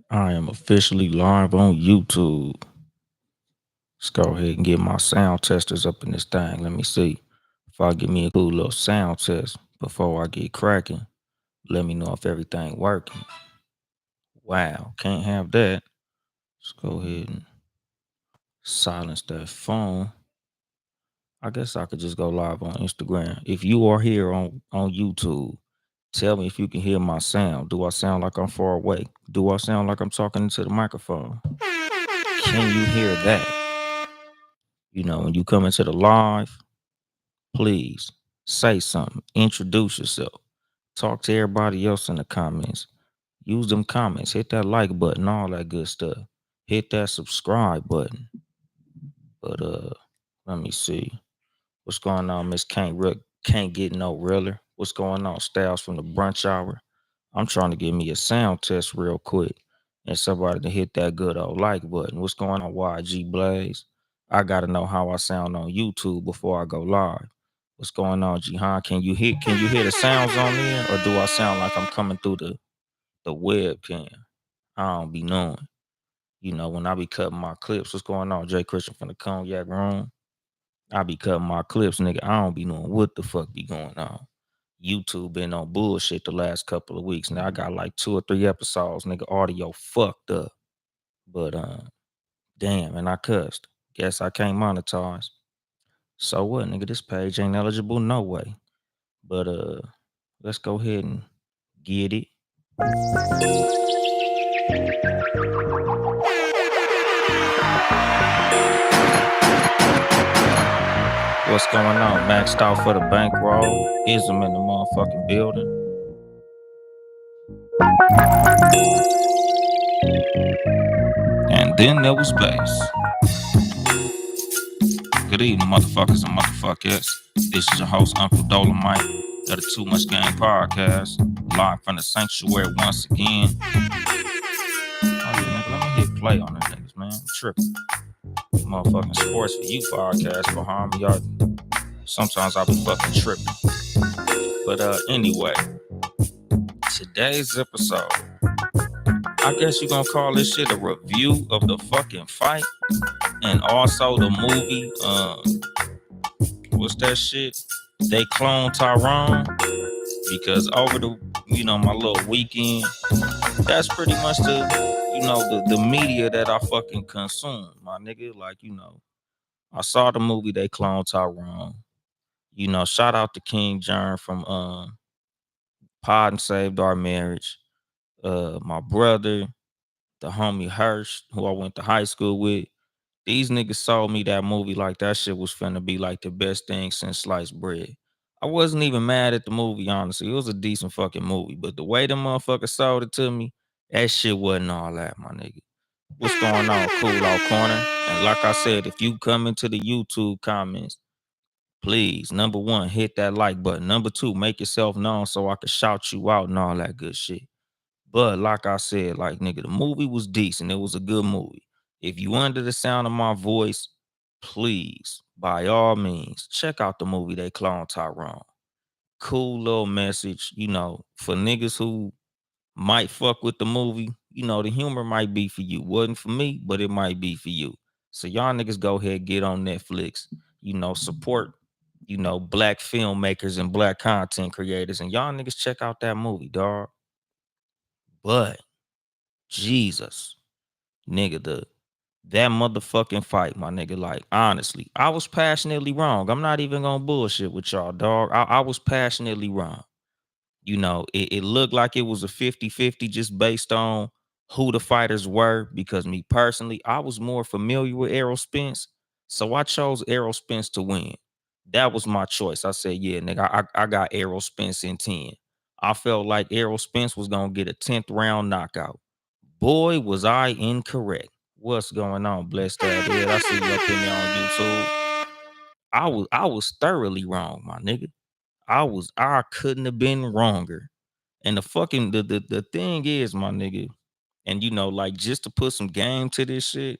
I am officially live on YouTube. Let's go ahead and get my sound testers up in this thing. Let me see if I give me a cool little sound test before I get cracking. Let me know if everything working. Wow, can't have that. Let's go ahead and silence that phone. I guess I could just go live on Instagram. If you are here on YouTube, tell me if you can hear my sound. Do I sound like I'm far away? Do I sound like I'm talking into the microphone? Can you hear that? When you come into the live, please say something. Introduce yourself. Talk to everybody else in the comments. Use them comments. Hit that like button, all that good stuff. Hit that subscribe button. But let me see. What's going on, Miss Can't get no realer. What's going on, Styles from the brunch hour? I'm trying to give me a sound test real quick. And somebody to hit that good old like button. What's going on, YG Blaze? I gotta know how I sound on YouTube before I go live. What's going on, Jihan? Can you hear the sounds on there? Or do I sound like I'm coming through the webcam? I don't be knowing. When I be cutting my clips, what's going on? Jay Christian from the Cognac Room. I be cutting my clips, nigga. I don't be knowing what the fuck be going on. YouTube been on bullshit the last couple of weeks. Now I got like 2 or 3 episodes, nigga. Audio fucked up. But damn, and I cussed. Guess I can't monetize. So what, nigga? This page ain't eligible, no way. But let's go ahead and get it. What's going on? Maxed out for the bankroll. Ism in the motherfucking building. And then there was bass. Good evening, motherfuckers and motherfuckers. This is your host, Uncle Dolemite of the Too Much Game Podcast, live from the sanctuary once again. Oh, yeah, nigga, let me hit play on them niggas, man. I'm tripping. Motherfucking Sports for You podcast for harm. Y'all, sometimes I be fucking tripping. But anyway, today's episode, I guess you gonna call this shit a review of the fucking fight and also the movie. What's that shit? They clone Tyrone, because over my little weekend, that's pretty much the media that I fucking consume, my nigga. Like, I saw the movie They Clone Tyrone. Shout out to King Jern from Pod and Saved Our Marriage. My brother, the homie Hirsch, who I went to high school with. These niggas sold me that movie like that shit was finna be like the best thing since sliced bread. I wasn't even mad at the movie, honestly. It was a decent fucking movie. But the way the motherfucker sold it to me, that shit wasn't all that, my nigga. What's going on, Cool Out Corner? And like I said, if you come into the YouTube comments, please, number one, hit that like button. Number two, make yourself known so I can shout you out and all that good shit. But like I said, like, nigga, the movie was decent. It was a good movie. If you under the sound of my voice, please, by all means, check out the movie They Clone Tyrone. Cool little message, for niggas who might fuck with the movie. The humor might be for you. Wasn't for me, but it might be for you. So y'all niggas go ahead, get on Netflix, support, black filmmakers and black content creators. And y'all niggas check out that movie, dog. But Jesus, nigga, that motherfucking fight, my nigga. Like, honestly, I was passionately wrong. I'm not even gonna bullshit with y'all, dog. I was passionately wrong. It looked like it was a 50-50 just based on who the fighters were. Because me personally, I was more familiar with Errol Spence. So I chose Errol Spence to win. That was my choice. I said, yeah, nigga, I got Errol Spence in 10. I felt like Errol Spence was gonna get a 10th round knockout. Boy, was I incorrect. What's going on, blessed that head? I see you up in there on YouTube. I was thoroughly wrong, my nigga. I couldn't have been wronger. And the thing is, my nigga, and like, just to put some game to this shit,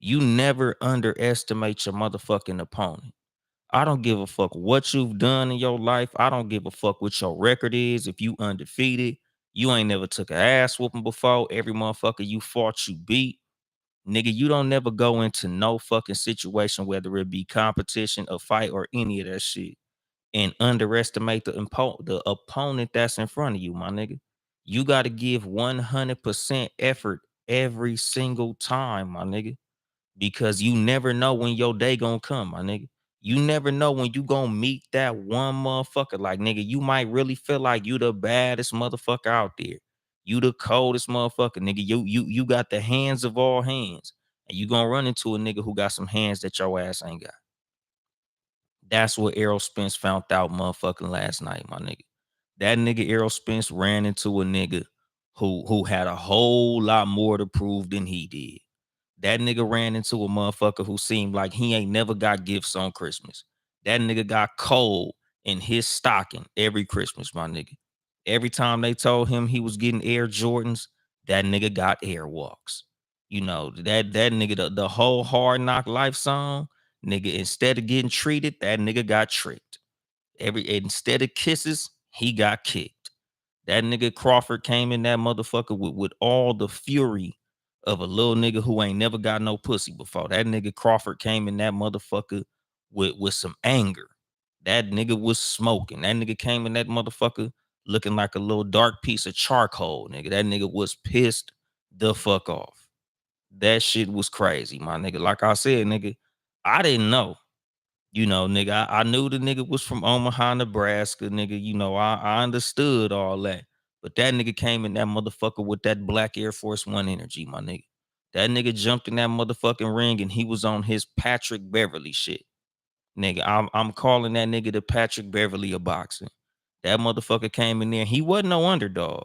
you never underestimate your motherfucking opponent. I don't give a fuck what you've done in your life. I don't give a fuck what your record is. If you undefeated, You ain't never took an ass whooping before. Every motherfucker you fought, you beat. Nigga, you don't never go into no fucking situation, whether it be competition, a fight, or any of that shit, and underestimate the opponent that's in front of you, my nigga. You got to give 100% effort every single time, my nigga, because you never know when your day gonna come, my nigga. You never know when you gonna meet that one motherfucker. Like, nigga, you might really feel like you the baddest motherfucker out there. You the coldest motherfucker, nigga. You got the hands of all hands. And you gonna run into a nigga who got some hands that your ass ain't got. That's what Errol Spence found out motherfucking last night, my nigga. That nigga Errol Spence ran into a nigga who had a whole lot more to prove than he did. That nigga ran into a motherfucker who seemed like he ain't never got gifts on Christmas. That nigga got coal in his stocking every Christmas, my nigga. Every time they told him he was getting Air Jordans, that nigga got Airwalks. You know, that nigga, the whole Hard Knock Life song, nigga, instead of getting treated, that nigga got tricked. Instead of kisses, he got kicked. That nigga Crawford came in that motherfucker with all the fury of a little nigga who ain't never got no pussy before. That nigga Crawford came in that motherfucker with some anger. That nigga was smoking. That nigga came in that motherfucker looking like a little dark piece of charcoal, nigga. That nigga was pissed the fuck off. That shit was crazy, my nigga. Like I said, nigga, I didn't know. You know, nigga, I knew the nigga was from Omaha, Nebraska, nigga. You know, I understood all that. But that nigga came in that motherfucker with that black Air Force One energy, my nigga. That nigga jumped in that motherfucking ring and he was on his Patrick Beverly shit. Nigga, I'm calling that nigga the Patrick Beverly of boxing. That motherfucker came in there. He wasn't no underdog.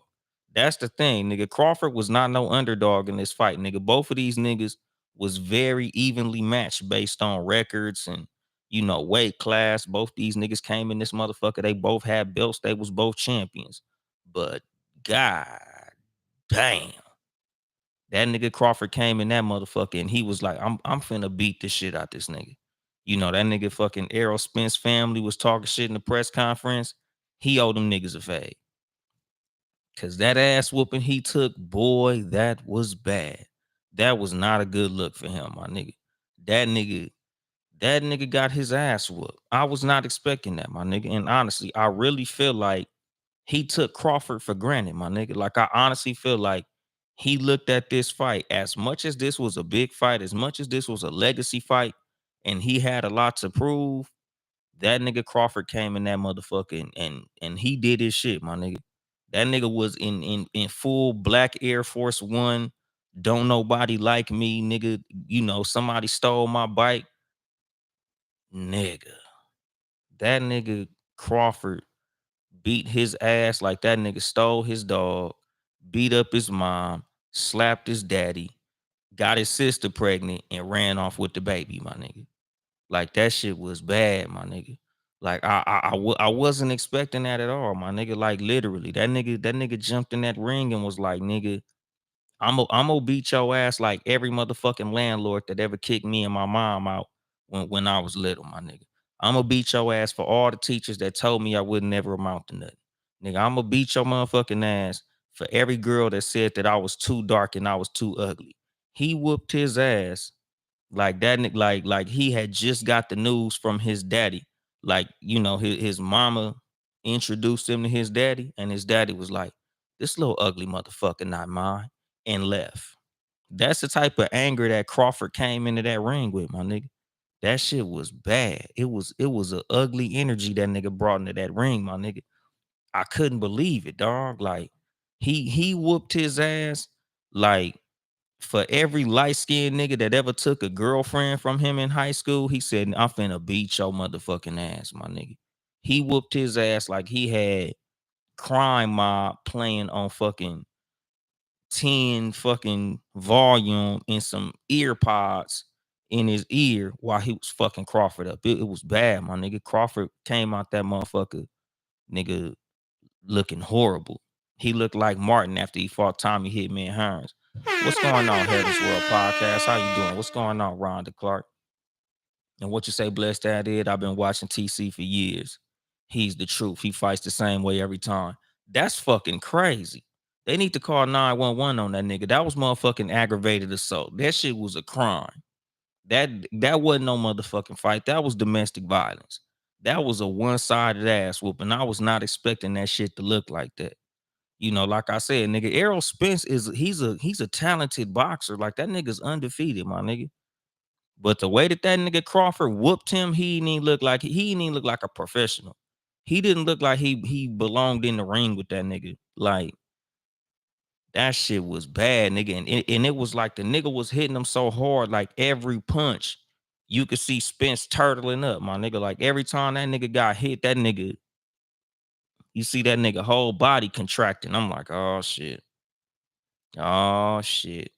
That's the thing, nigga. Crawford was not no underdog in this fight, nigga. Both of these niggas was very evenly matched based on records and, you know, weight class. Both these niggas came in this motherfucker. They both had belts. They was both champions. But god damn, that nigga Crawford came in that motherfucker and he was like, I'm finna beat the shit out this nigga. You know, that nigga fucking Errol Spence family was talking shit in the press conference. He owed them niggas a fade. Cause that ass whooping he took, boy, that was bad. That was not a good look for him, my nigga. That nigga, that nigga got his ass whooped. I was not expecting that, my nigga. And honestly, I really feel like he took Crawford for granted, my nigga. Like, I honestly feel like he looked at this fight as much as this was a big fight, as much as this was a legacy fight, and he had a lot to prove. That nigga Crawford came in that motherfucker and he did his shit, my nigga. That nigga was in full black Air Force One. Don't nobody like me, nigga. You know, somebody stole my bike, nigga. That nigga Crawford beat his ass like that nigga stole his dog, beat up his mom, slapped his daddy, got his sister pregnant, and ran off with the baby, my nigga. Like, that shit was bad, my nigga. Like, I wasn't expecting that at all, my nigga. Like, literally, that nigga jumped in that ring and was like, nigga, I'm gonna beat your ass like every motherfucking landlord that ever kicked me and my mom out when I was little, my nigga. I'm gonna beat your ass for all the teachers that told me I would never amount to nothing. Nigga, I'm gonna beat your motherfucking ass for every girl that said that I was too dark and I was too ugly. He whooped his ass like that, like he had just got the news from his daddy. Like, you know, his mama introduced him to his daddy, and his daddy was like, "This little ugly motherfucker not mine," and left. That's the type of anger that Crawford came into that ring with, my nigga. That shit was bad. It was a ugly energy that nigga brought into that ring, my nigga. I couldn't believe it, dog. Like, he whooped his ass like, for every light-skinned nigga that ever took a girlfriend from him in high school, he said, I'm finna beat your motherfucking ass, my nigga. He whooped his ass like he had Crime Mob playing on fucking 10 fucking volume in some ear pods in his ear while he was fucking Crawford up. It was bad, my nigga. Crawford came out that motherfucker, nigga, looking horrible. He looked like Martin after he fought Tommy Hitman Hearns. What's going on, Heaven's World Podcast? How you doing? What's going on, Rhonda Clark? And what you say, Blessed Dad did? I've been watching TC for years. He's the truth. He fights the same way every time. That's fucking crazy. They need to call 911 on that nigga. That was motherfucking aggravated assault. That shit was a crime. That wasn't no motherfucking fight. That was domestic violence. That was a one-sided ass whooping. I was not expecting that shit to look like that. You know, like I said, nigga, Errol Spence he's a talented boxer. Like that nigga's undefeated, my nigga. But the way that nigga Crawford whooped him, he didn't even look like a professional. He didn't look like he belonged in the ring with that nigga. Like that shit was bad, nigga. And it was like the nigga was hitting him so hard, like every punch, you could see Spence turtling up, my nigga. Like every time that nigga got hit, that nigga, you see that nigga whole body contracting. I'm like, oh shit. Oh shit.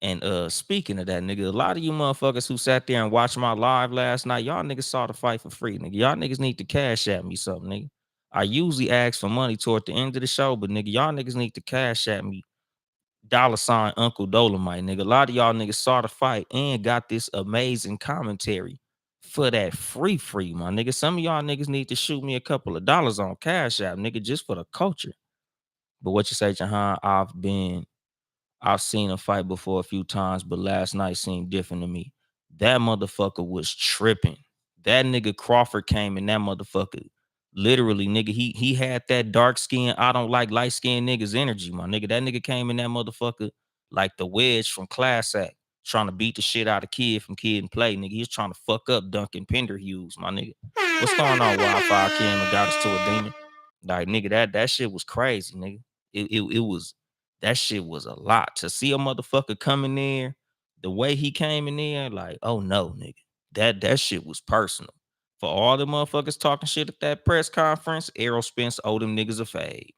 And speaking of that, nigga, a lot of you motherfuckers who sat there and watched my live last night, y'all niggas saw the fight for free, nigga. Y'all niggas need to cash at me something, nigga. I usually ask for money toward the end of the show, but nigga, y'all niggas need to cash at me. $ Uncle Dolemite, nigga. A lot of y'all niggas saw the fight and got this amazing commentary for that free, my nigga. Some of y'all niggas need to shoot me a couple of dollars on Cash App, nigga, just for the culture. But what you say, Jahan? I've seen a fight before a few times, but last night seemed different to me. That motherfucker was tripping. That nigga Crawford came in that motherfucker. Literally, nigga, he had that dark skin, I don't like light skinned niggas energy, my nigga. That nigga came in that motherfucker like the wedge from Class Act, trying to beat the shit out of Kid from Kid and Play, nigga. He's trying to fuck up Duncan Penderhughes, my nigga. What's going on, Wildfire Kim and got us to a demon? Like, nigga, that shit was crazy, nigga. It was that shit was a lot to see a motherfucker come in there the way he came in there. Like, oh no, nigga, that shit was personal. For all the motherfuckers talking shit at that press conference, Errol Spence owed them niggas a fade.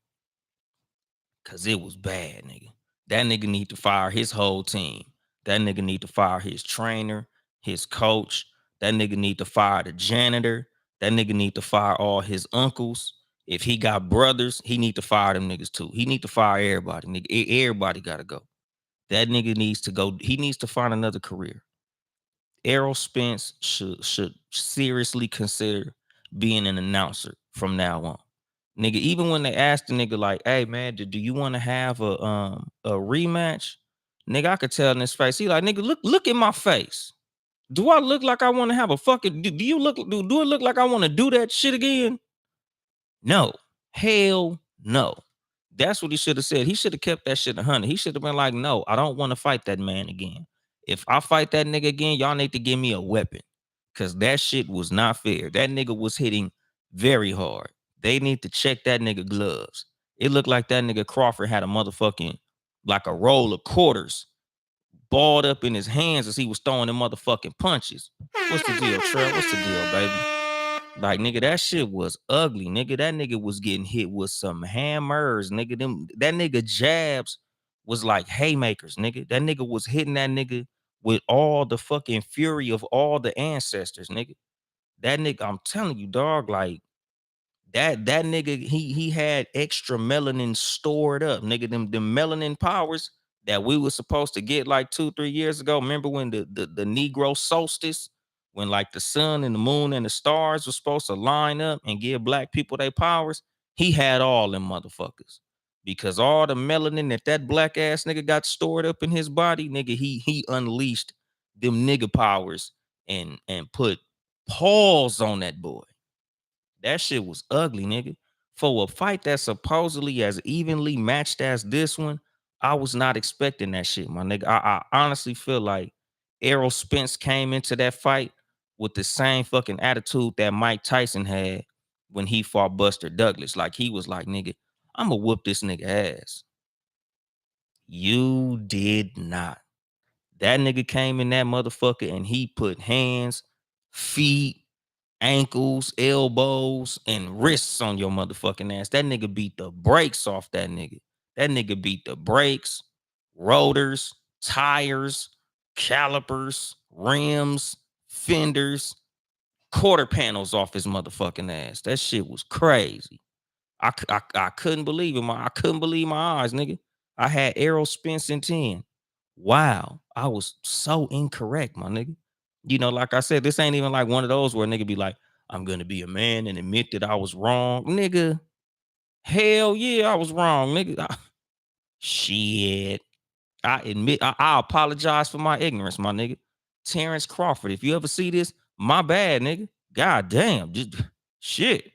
Cause it was bad, nigga. That nigga need to fire his whole team. That nigga need to fire his trainer, his coach. That nigga need to fire the janitor. That nigga need to fire all his uncles. If he got brothers, he need to fire them niggas too. He need to fire everybody, nigga. Everybody gotta go. That nigga needs to go. He needs to find another career. Errol Spence should seriously consider being an announcer from now on. Nigga, even when they asked the nigga, like, hey man, do you want to have a rematch? Nigga, I could tell in his face. He like, nigga, look at my face. Do I look like I want to have a fucking do you look do it look like I want to do that shit again? No. Hell no. That's what he should have said. He should have kept that shit 100. He should have been like, no, I don't want to fight that man again. If I fight that nigga again, y'all need to give me a weapon. Cause that shit was not fair. That nigga was hitting very hard. They need to check that nigga gloves. It looked like that nigga Crawford had a motherfucking, like a roll of quarters balled up in his hands as he was throwing them motherfucking punches. What's the deal, Trey? What's the deal, baby? Like, nigga, that shit was ugly, nigga. That nigga was getting hit with some hammers, nigga. That nigga jabs was like haymakers, nigga. That nigga was hitting that nigga with all the fucking fury of all the ancestors, nigga. That nigga, I'm telling you, dog, like that nigga, he had extra melanin stored up, nigga. Them melanin powers that we were supposed to get like 2-3 years ago. Remember when the Negro solstice, when like the sun and the moon and the stars were supposed to line up and give black people their powers? He had all them motherfuckers. Because all the melanin that black ass nigga got stored up in his body, nigga, he unleashed them nigga powers and put paws on that boy. That shit was ugly, nigga. For a fight that's supposedly as evenly matched as this one, I was not expecting that shit, my nigga. I honestly feel like Errol Spence came into that fight with the same fucking attitude that Mike Tyson had when he fought Buster Douglas. Like, he was like, nigga, I'm gonna whoop this nigga ass. You did not. That nigga came in that motherfucker and he put hands, feet, ankles, elbows, and wrists on your motherfucking ass. That nigga beat the brakes off that nigga. That nigga beat the brakes, rotors, tires, calipers, rims, fenders, quarter panels off his motherfucking ass. That shit was crazy. I couldn't believe it. I couldn't believe my eyes, nigga. I had Errol Spence in 10. Wow. I was so incorrect, my nigga. You know, like I said, this ain't even like one of those where a nigga be like, I'm gonna be a man and admit that I was wrong. Nigga, hell yeah, I was wrong, nigga. Shit. I admit, I apologize for my ignorance, my nigga. Terrence Crawford. If you ever see this, my bad, nigga. God damn. Just shit.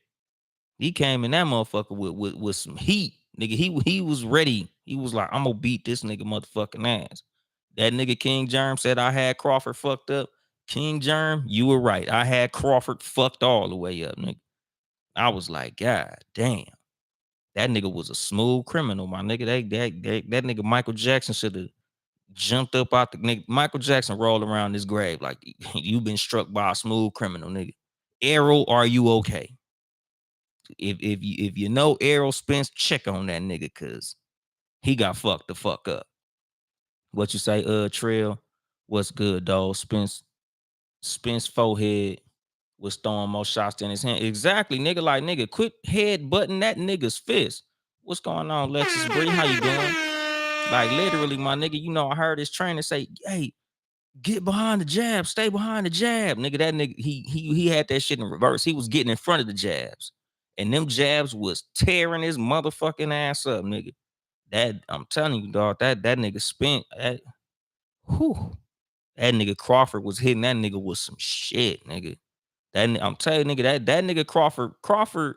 He came in that motherfucker with some heat. Nigga, he was ready. He was like, I'm gonna beat this nigga motherfucking ass. That nigga King Germ said I had Crawford fucked up. King Germ, you were right. I had Crawford fucked all the way up, nigga. I was like, God damn. That nigga was a smooth criminal, my nigga. That nigga Michael Jackson should have jumped up out the nigga. Michael Jackson rolled around his grave like you've been struck by a smooth criminal, nigga. Errol, are you okay? If you know Errol Spence, check on that nigga, cause he got fucked the fuck up. What you say, Trail? What's good, dog? Spence forehead was throwing more shots than his hand. Exactly, nigga. Like, nigga, quit head butting that nigga's fist. What's going on, Lexus Bree? How you doing? Like, literally, my nigga, you know, I heard his trainer say, hey, get behind the jab, stay behind the jab. Nigga, that nigga, he had that shit in reverse. He was getting in front of the jabs. And them jabs was tearing his motherfucking ass up, nigga. That, I'm telling you, dog, that nigga spent that, whew, that nigga Crawford was hitting that nigga with some shit, nigga. I'm telling you, nigga, that nigga Crawford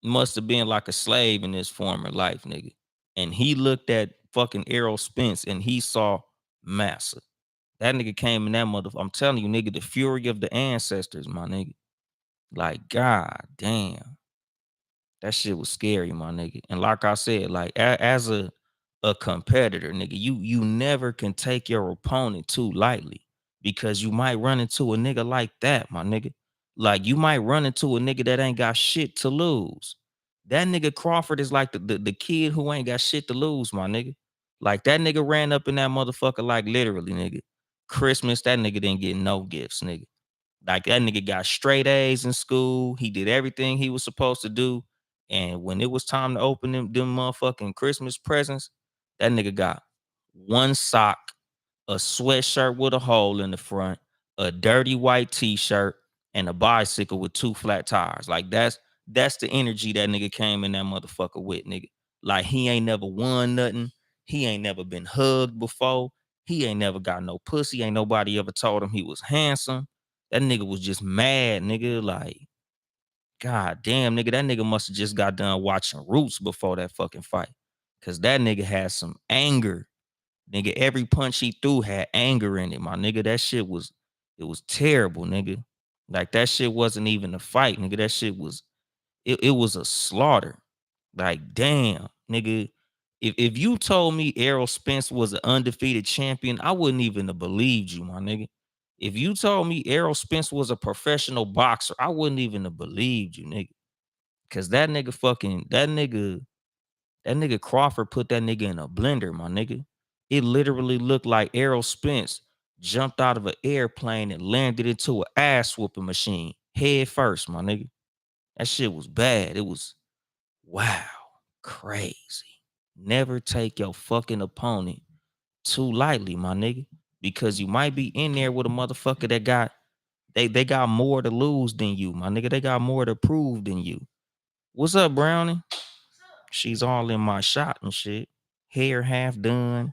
must have been like a slave in his former life, nigga. And he looked at fucking Errol Spence and he saw Massa. That nigga came in that I'm telling you, nigga, the fury of the ancestors, my nigga. Like, god damn. That shit was scary, my nigga. And like I said, like as a competitor, nigga, you never can take your opponent too lightly because you might run into a nigga like that, my nigga. Like you might run into a nigga that ain't got shit to lose. That nigga Crawford is like the kid who ain't got shit to lose, my nigga. Like that nigga ran up in that motherfucker like literally, nigga. Christmas, that nigga didn't get no gifts, nigga. Like that nigga got straight A's in school. He did everything he was supposed to do. And when it was time to open them motherfucking Christmas presents, that nigga got one sock, a sweatshirt with a hole in the front, a dirty white t-shirt, and a bicycle with two flat tires. Like that's the energy that nigga came in that motherfucker with, nigga. Like he ain't never won nothing. He ain't never been hugged before. He ain't never got no pussy. Ain't nobody ever told him he was handsome. That nigga was just mad, nigga. Like, god damn, nigga, that nigga must have just got done watching Roots before that fucking fight. Cause that nigga had some anger. Nigga, every punch he threw had anger in it, my nigga. That shit was, it was terrible, nigga. Like that shit wasn't even a fight, nigga. That shit was, it was a slaughter. Like, damn, nigga. If you told me Errol Spence was an undefeated champion, I wouldn't even have believed you, my nigga. If you told me Errol Spence was a professional boxer, I wouldn't even have believed you, nigga. Cause that nigga Crawford put that nigga in a blender, my nigga. It literally looked like Errol Spence jumped out of an airplane and landed into an ass whooping machine head first, my nigga. That shit was bad. It was wow, crazy. Never take your fucking opponent too lightly, my nigga, because you might be in there with a motherfucker that got they got more to lose than you, my nigga. They got more to prove than you. What's up, Brownie? She's all in my shot and shit. Hair half done,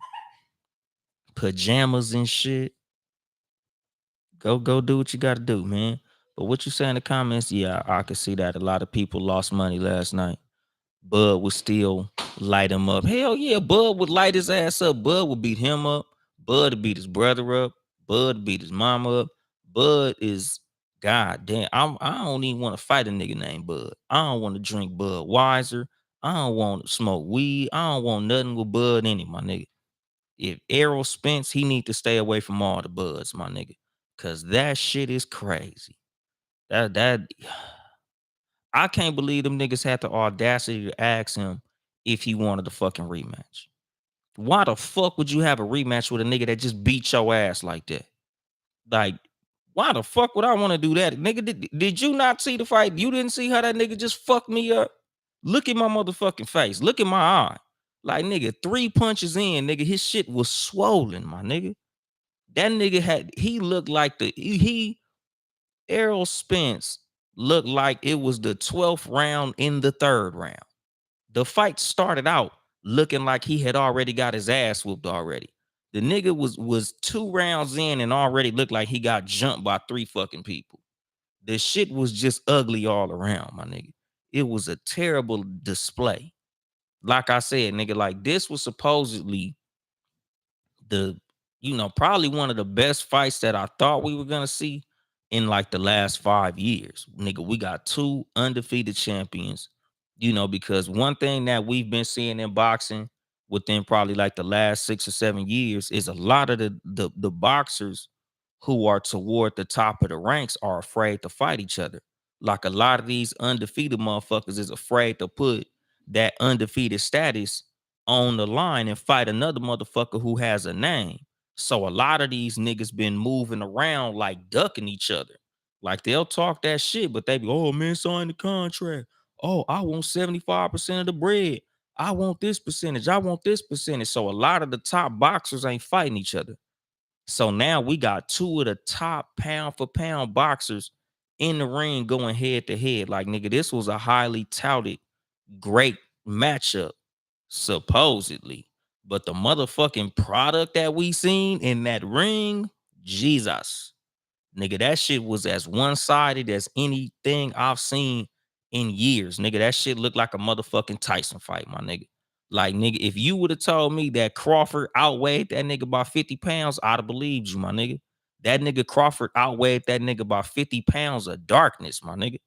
pajamas and shit. Go do what you gotta do, man. But what you say in the comments, yeah, I could see that a lot of people lost money last night. Bud would still light him up. Hell yeah, Bud would light his ass up. Bud would beat him up. Bud would beat his brother up. Bud would beat his mama up. Bud is god damn. I don't even want to fight a nigga named Bud. I don't want to drink Bud Wiser. I don't want to smoke weed. I don't want nothing with Bud in it, my nigga. If Errol Spence, he need to stay away from all the Buds, my nigga. Cause that shit is crazy. That I can't believe them niggas had the audacity to ask him if he wanted a fucking rematch. Why the fuck would you have a rematch with a nigga that just beat your ass like that? Like, why the fuck would I want to do that? Nigga, did you not see the fight? You didn't see how that nigga just fucked me up? Look at my motherfucking face. Look at my eye. Like, nigga, 3 punches in, nigga, his shit was swollen, my nigga. That nigga he looked like Errol Spence looked like it was the 12th round in the 3rd round. The fight started out looking like he had already got his ass whooped already. The nigga was 2 rounds in and already looked like he got jumped by 3 fucking people. The shit was just ugly all around, my nigga. It was a terrible display. Like I said, nigga, like this was supposedly the probably one of the best fights that I thought we were gonna see in like the last 5 years. Nigga, we got 2 undefeated champions. Because one thing that we've been seeing in boxing within probably like the last 6 or 7 years is a lot of the boxers who are toward the top of the ranks are afraid to fight each other. Like a lot of these undefeated motherfuckers is afraid to put that undefeated status on the line and fight another motherfucker who has a name. So a lot of these niggas been moving around like ducking each other. Like they'll talk that shit, but they be, oh man, sign the contract. Oh, I want 75% of the bread. I want this percentage. I want this percentage. So a lot of the top boxers ain't fighting each other. So now we got 2 of the top pound for pound boxers in the ring going head to head. Like, nigga, this was a highly touted, great matchup, supposedly. But the motherfucking product that we seen in that ring, Jesus. Nigga, that shit was as one-sided as anything I've seen in years. Nigga, that shit looked like a motherfucking Tyson fight, my nigga. Like, nigga, if you would have told me that Crawford outweighed that nigga by 50 pounds, I'd have believed you, my nigga. That nigga Crawford outweighed that nigga by 50 pounds of darkness, my nigga.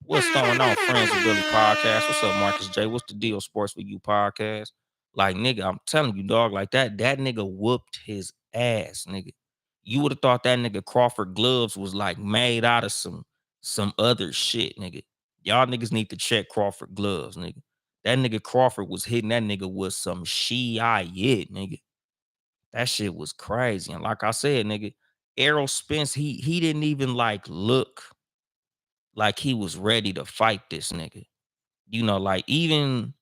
What's going on, Friends with Billy podcast? What's up, Marcus J? What's the deal, Sports with You podcast? Like, nigga, I'm telling you, dog, like that nigga whooped his ass, nigga. You would have thought that nigga Crawford gloves was like made out of some other shit, nigga. Y'all niggas need to check Crawford gloves, nigga. That nigga Crawford was hitting that nigga with some shit, nigga. That shit was crazy. And like I said, nigga, Errol Spence, he didn't even like look like he was ready to fight this nigga. Like even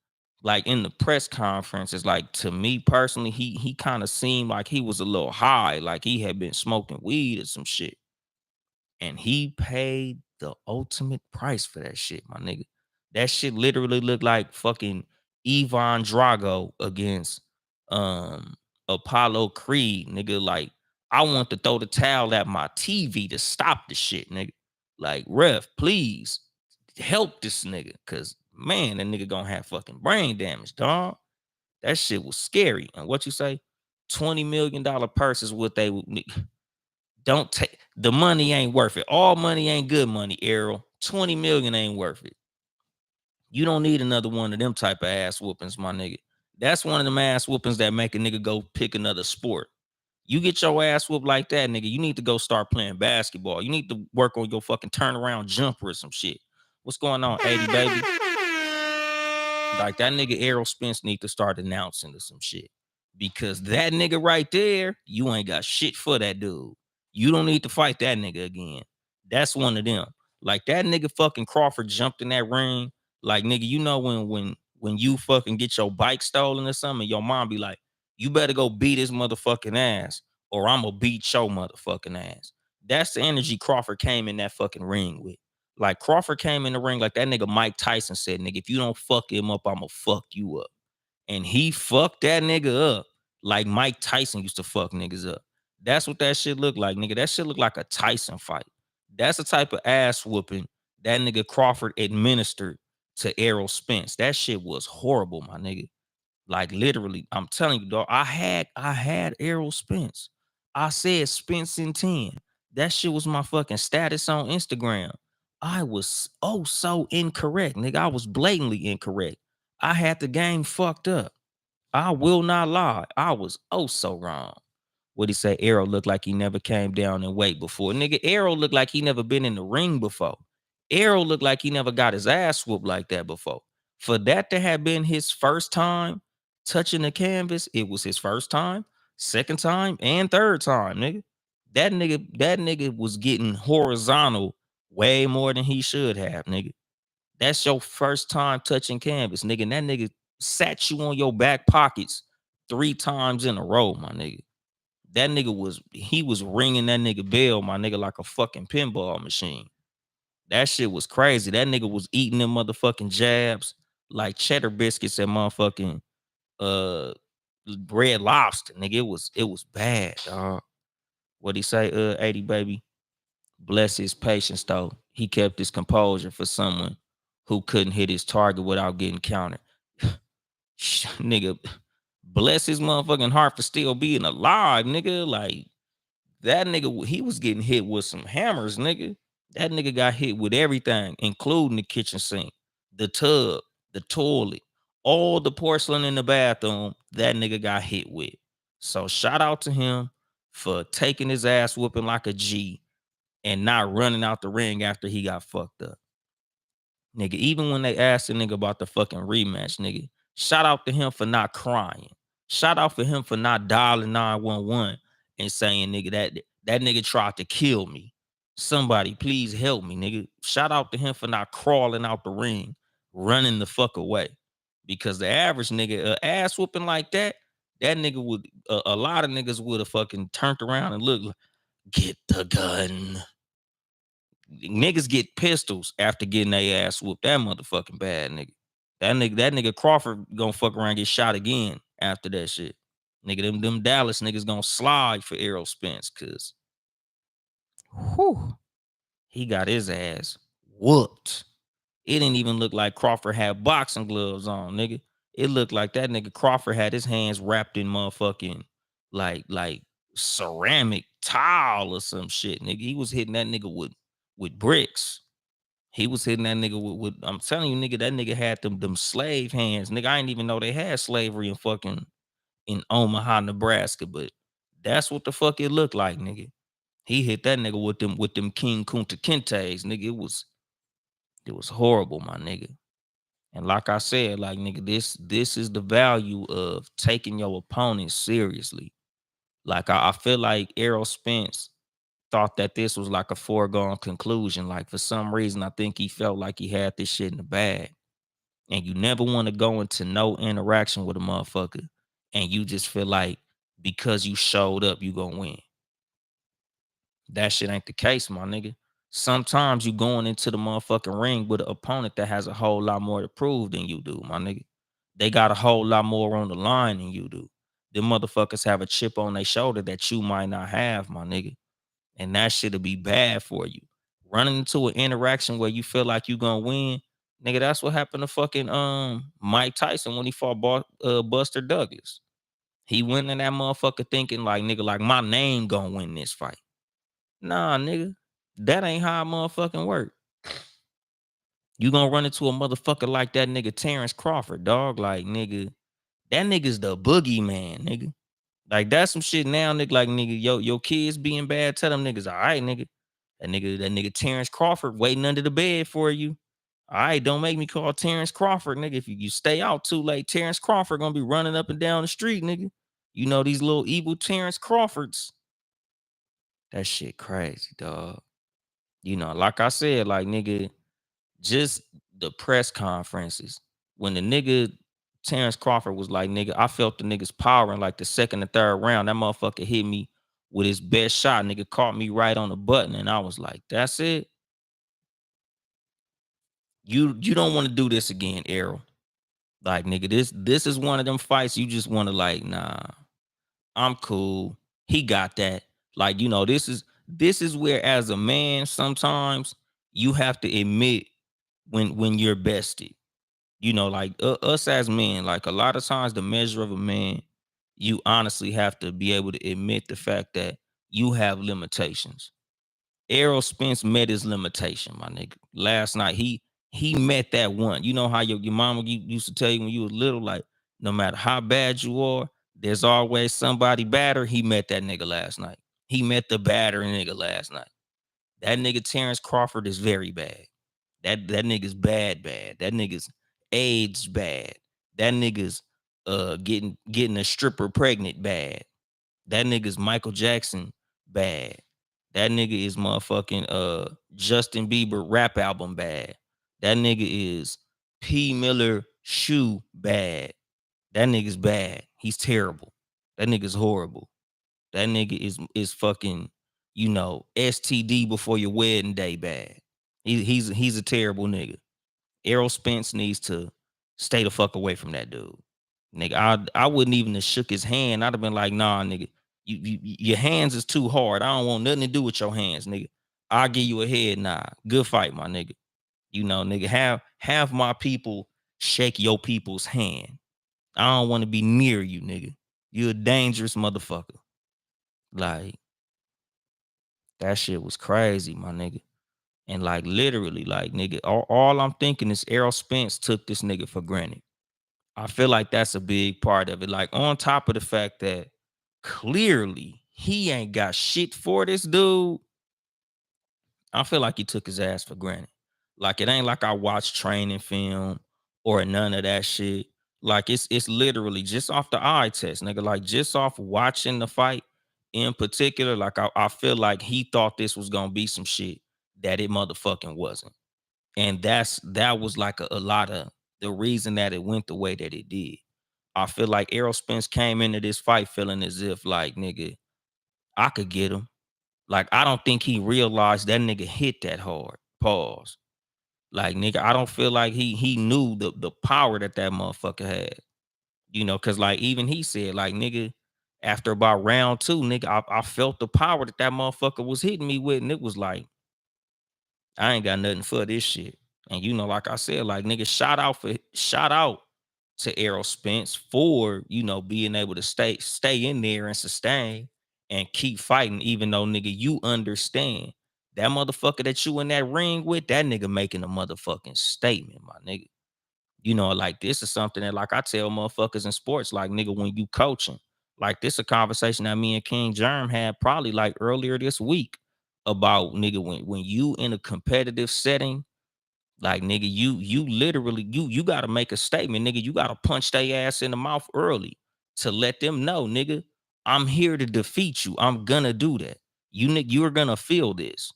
like in the press conferences, like to me personally, he kind of seemed like he was a little high, like he had been smoking weed or some shit. And he paid the ultimate price for that shit, my nigga. That shit literally looked like fucking Ivan Drago against Apollo Creed, nigga. Like, I want to throw the towel at my TV to stop the shit, nigga. Like, ref, please help this nigga. Cause man, that nigga gonna have fucking brain damage, dog. That shit was scary. And what you say? $20 million purse is what they would. Don't take the money, ain't worth it. All money ain't good money, Errol. 20 million ain't worth it. You don't need another one of them type of ass whoopings, my nigga. That's one of them ass whoopings that make a nigga go pick another sport. You get your ass whooped like that, nigga. You need to go start playing basketball. You need to work on your fucking turnaround jumper or some shit. What's going on, 80 baby? Like that nigga Errol Spence need to start announcing to some shit. Because that nigga right there, you ain't got shit for that dude. You don't need to fight that nigga again. That's one of them. Like that nigga fucking Crawford jumped in that ring. Like nigga, when you fucking get your bike stolen or something, your mom be like, you better go beat his motherfucking ass, or I'm gonna beat your motherfucking ass. That's the energy Crawford came in that fucking ring with. Like Crawford came in the ring like that nigga Mike Tyson said, nigga, if you don't fuck him up, I'ma fuck you up. And he fucked that nigga up like Mike Tyson used to fuck niggas up. That's what that shit looked like, nigga. That shit looked like a Tyson fight. That's the type of ass whooping that nigga Crawford administered to Errol Spence. That shit was horrible, my nigga. Like literally, I'm telling you, dog. I had Errol Spence. I said Spence in 10. That shit was my fucking status on Instagram. I was oh so incorrect, nigga. I was blatantly incorrect. I had the game fucked up. I will not lie. I was oh so wrong. What he say? Arrow looked like he never came down in weight before. Nigga, Arrow looked like he never been in the ring before. Arrow looked like he never got his ass whooped like that before. For that to have been his first time touching the canvas, it was his first time, second time, and third time, nigga. That nigga was getting horizontal way more than he should have, nigga. That's your first time touching canvas, nigga. And that nigga sat you on your back pockets 3 times in a row, my nigga. That nigga was ringing that nigga bell, my nigga, like a fucking pinball machine. That shit was crazy. That nigga was eating them motherfucking jabs like cheddar biscuits at motherfucking uh Red Lobster, nigga. It was bad, dog. What he say, 80 baby? Bless his patience though. He kept his composure for someone who couldn't hit his target without getting countered. Nigga, bless his motherfucking heart for still being alive, nigga. Like that nigga, he was getting hit with some hammers, nigga. That nigga got hit with everything, including the kitchen sink, the tub, the toilet, all the porcelain in the bathroom. That nigga got hit with. So shout out to him for taking his ass whooping like a G and not running out the ring after he got fucked up. Nigga, even when they asked the nigga about the fucking rematch, nigga, shout out to him for not crying. Shout out for him for not dialing 911 and saying, nigga, that nigga tried to kill me. Somebody please help me, nigga. Shout out to him for not crawling out the ring, running the fuck away. Because the average nigga, ass whooping like that, that nigga would, a lot of niggas would have fucking turned around and looked like, get the gun. Niggas get pistols after getting their ass whooped. That motherfucking bad nigga. That nigga Crawford gonna fuck around and get shot again after that shit. Nigga, them Dallas niggas gonna slide for Errol Spence, cause whew, he got his ass whooped. It didn't even look like Crawford had boxing gloves on, nigga. It looked like that nigga Crawford had his hands wrapped in motherfucking like ceramic tile or some shit, nigga. He was hitting that nigga with bricks. He was hitting that nigga with I'm telling you, nigga, that nigga had them slave hands. Nigga, I didn't even know they had slavery in fucking in Omaha, Nebraska, but that's what the fuck it looked like, nigga. He hit that nigga with them King Kunta Kintes, nigga. It was horrible, my nigga. And like I said, like nigga, this is the value of taking your opponent seriously. Like I feel like Errol Spence thought that this was like a foregone conclusion. Like for some reason, I think he felt like he had this shit in the bag. And you never want to go into no interaction with a motherfucker, and you just feel like because you showed up, you gonna win. That shit ain't the case, my nigga. Sometimes you going into the motherfucking ring with an opponent that has a whole lot more to prove than you do, my nigga. They got a whole lot more on the line than you do. Them motherfuckers have a chip on their shoulder that you might not have, my nigga. And that shit'll be bad for you. Running into an interaction where you feel like you gonna win, nigga, that's what happened to fucking Mike Tyson when he fought Buster Douglas. He went in that motherfucker thinking like, nigga, like my name gonna win this fight. Nah, nigga, that ain't how I motherfucking work. You gonna run into a motherfucker like that nigga Terrence Crawford, dog. Like, nigga, that nigga's the boogeyman, nigga. Like that's some shit now, nigga. Like nigga, your kids being bad, tell them niggas, all right, nigga. That nigga Terrence Crawford waiting under the bed for you. All right, don't make me call Terrence Crawford, nigga. If you stay out too late, Terrence Crawford gonna be running up and down the street, nigga. You know these little evil Terrence Crawfords. That shit crazy, dog. You know, like I said, like nigga, just the press conferences when the nigga Terrence Crawford was like, nigga, I felt the nigga's power in like the second and third round. That motherfucker hit me with his best shot. Nigga caught me right on the button, and I was like, that's it. You don't want to do this again, Errol. Like, nigga, this is one of them fights you just want to like, nah, I'm cool. He got that. Like, you know, this is where as a man, sometimes you have to admit when you're bested. You know, like us as men, like a lot of times the measure of a man, you honestly have to be able to admit the fact that you have limitations. Errol Spence met his limitation, my nigga. Last night, he met that one. You know how your mama used to tell you when you was little, like, no matter how bad you are, there's always somebody badder. He met that nigga last night. He met the badder nigga last night. That nigga Terrence Crawford is very bad. That nigga's bad. That nigga's AIDS bad. That nigga's getting a stripper pregnant bad. That nigga's Michael Jackson bad. That nigga is motherfucking Justin Bieber rap album bad. That nigga is P. Miller shoe bad. That nigga's bad. He's terrible. That nigga's horrible. That nigga is fucking, you know, STD before your wedding day bad. He's a terrible nigga. Errol Spence needs to stay the fuck away from that dude. Nigga, I wouldn't even have shook his hand. I'd have been like, nah, nigga, your hands is too hard. I don't want nothing to do with your hands, nigga. I'll give you a head nod. Good fight, my nigga. You know, nigga, have my people shake your people's hand. I don't want to be near you, nigga. You a dangerous motherfucker. Like, that shit was crazy, my nigga. And like literally, like, nigga, all I'm thinking is Errol Spence took this nigga for granted. I feel like that's a big part of it. Like, on top of the fact that clearly he ain't got shit for this dude, I feel like he took his ass for granted. Like, it ain't like I watched training film or none of that shit. Like, it's literally just off the eye test, nigga. Like, just off watching the fight in particular, like I feel like he thought this was gonna be some shit that it motherfucking wasn't. And that was like a lot of the reason that it went the way that it did. I feel like Errol Spence came into this fight feeling as if like, nigga, I could get him. Like, I don't think he realized that nigga hit that hard. Pause. Like, nigga, I don't feel like he knew the power that that motherfucker had. You know, cause like even he said, like, nigga, after about round two, nigga, I felt the power that that motherfucker was hitting me with, and it was like, I ain't got nothing for this shit. And you know, like I said, like, nigga, shout out to Errol Spence for, you know, being able to stay in there and sustain and keep fighting, even though, nigga, you understand that motherfucker that you in that ring with, that nigga making a motherfucking statement, my nigga. You know, like, this is something that, like, I tell motherfuckers in sports, like, nigga, when you coaching, like, this a conversation that me and King Germ had probably like earlier this week about, nigga, when you in a competitive setting, like, nigga, you literally you gotta make a statement, nigga. You gotta punch their ass in the mouth early to let them know, nigga, I'm here to defeat you. I'm gonna do that. You're gonna feel this.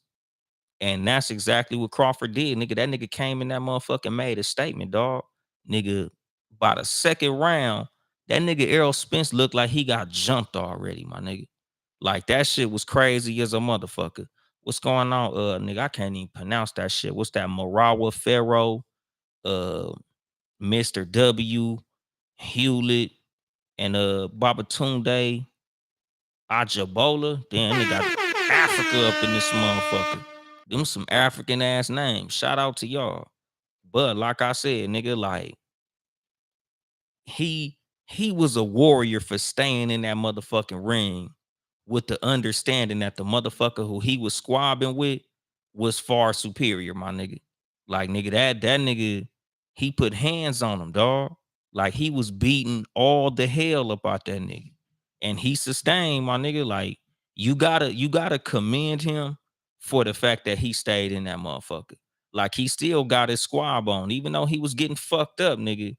And that's exactly what Crawford did, nigga. That nigga came in that motherfucker and made a statement, dog. Nigga, by the second round, that nigga Errol Spence looked like he got jumped already, my nigga. Like, that shit was crazy as a motherfucker. What's going on? Nigga, I can't even pronounce that shit. What's that? Marawa Pharaoh, uh, Mr. W, Hewlett, and Babatunde Ajabola. Damn, they got Africa up in this motherfucker. Them some African ass names. Shout out to y'all. But like I said, nigga, like, he he was a warrior for staying in that motherfucking ring with the understanding that the motherfucker who he was squabbing with was far superior, my nigga. Like, nigga, that nigga, he put hands on him, dog. Like, he was beating all the hell about that nigga. And he sustained, my nigga. Like, you gotta commend him for the fact that he stayed in that motherfucker. Like, he still got his squab on, even though he was getting fucked up, nigga.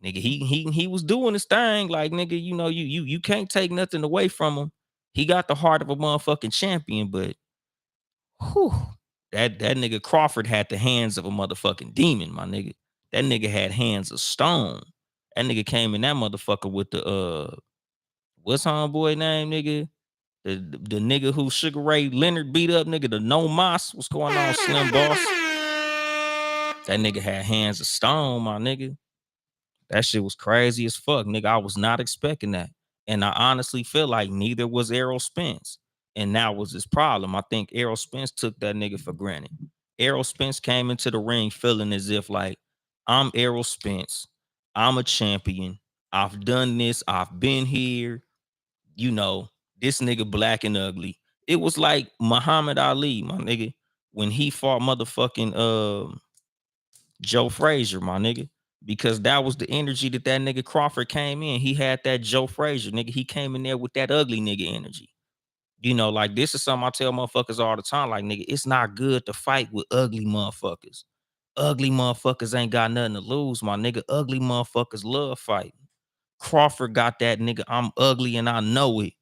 Nigga, he was doing his thing. Like, nigga, you know, you can't take nothing away from him. He got the heart of a motherfucking champion, but whew, that nigga Crawford had the hands of a motherfucking demon, my nigga. That nigga had hands of stone. That nigga came in that motherfucker with the what's homeboy name, nigga? The nigga who Sugar Ray Leonard beat up, nigga, the No Moss. What's going on, Slim Boss? That nigga had hands of stone, my nigga. That shit was crazy as fuck, nigga. I was not expecting that. And I honestly feel like neither was Errol Spence. And that was his problem. I think Errol Spence took that nigga for granted. Errol Spence came into the ring feeling as if, like, I'm Errol Spence. I'm a champion. I've done this. I've been here. You know, this nigga black and ugly. It was like Muhammad Ali, my nigga, when he fought motherfucking Joe Frazier, my nigga, because that was the energy that nigga Crawford came in. He had that Joe Frazier, nigga. He came in there with that ugly nigga energy. You know, like, this is something I tell motherfuckers all the time. Like, nigga, it's not good to fight with ugly motherfuckers. Ugly motherfuckers ain't got nothing to lose, my nigga. Ugly motherfuckers love fighting. Crawford got that, nigga. I'm ugly and I know it.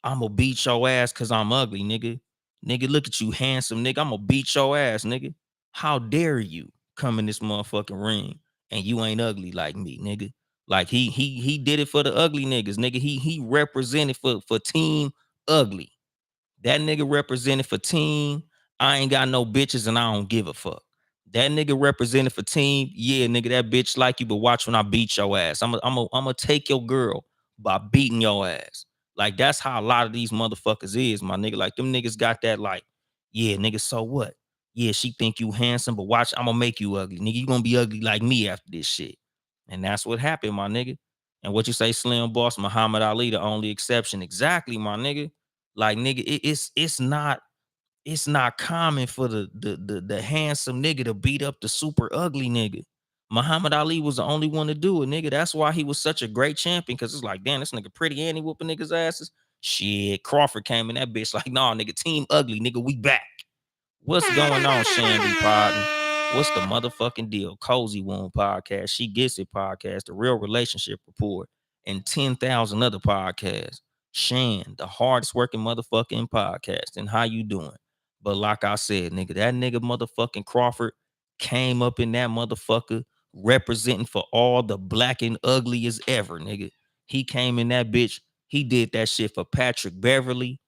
I'ma beat your ass cause I'm ugly, nigga. Nigga, look at you, handsome nigga. I'ma beat your ass, nigga. How dare you come in this motherfucking ring and you ain't ugly like me, nigga? Like, he did it for the ugly niggas, nigga. He represented for team ugly. That nigga represented for team. I ain't got no bitches and I don't give a fuck. That nigga represented for team. Yeah, nigga, that bitch like you, but watch when I beat your ass. I'm gonna take your girl by beating your ass. Like that's how a lot of these motherfuckers is, my nigga. Like them niggas got that like, yeah, nigga, so what? Yeah, she think you handsome, but watch, I'm gonna make you ugly. Nigga, you gonna be ugly like me after this shit. And that's what happened, my nigga. And what you say, Slim Boss, Muhammad Ali, the only exception. Exactly, my nigga. Like, nigga, it's not common for the handsome nigga to beat up the super ugly nigga. Muhammad Ali was the only one to do it, nigga. That's why he was such a great champion. Cause it's like, damn, this nigga pretty and he whooping niggas' asses. Shit, Crawford came in that bitch like, nah, nigga, team ugly, nigga, we back. What's going on, Shandy Podden? What's the motherfucking deal? Cozy Wound Podcast, She Gets It Podcast, The Real Relationship Report, and 10,000 other podcasts. Shan, the hardest working motherfucking podcast. And how you doing? But like I said, nigga, that nigga motherfucking Crawford came up in that motherfucker representing for all the black and ugly as ever, nigga. He came in that bitch. He did that shit for Patrick Beverly.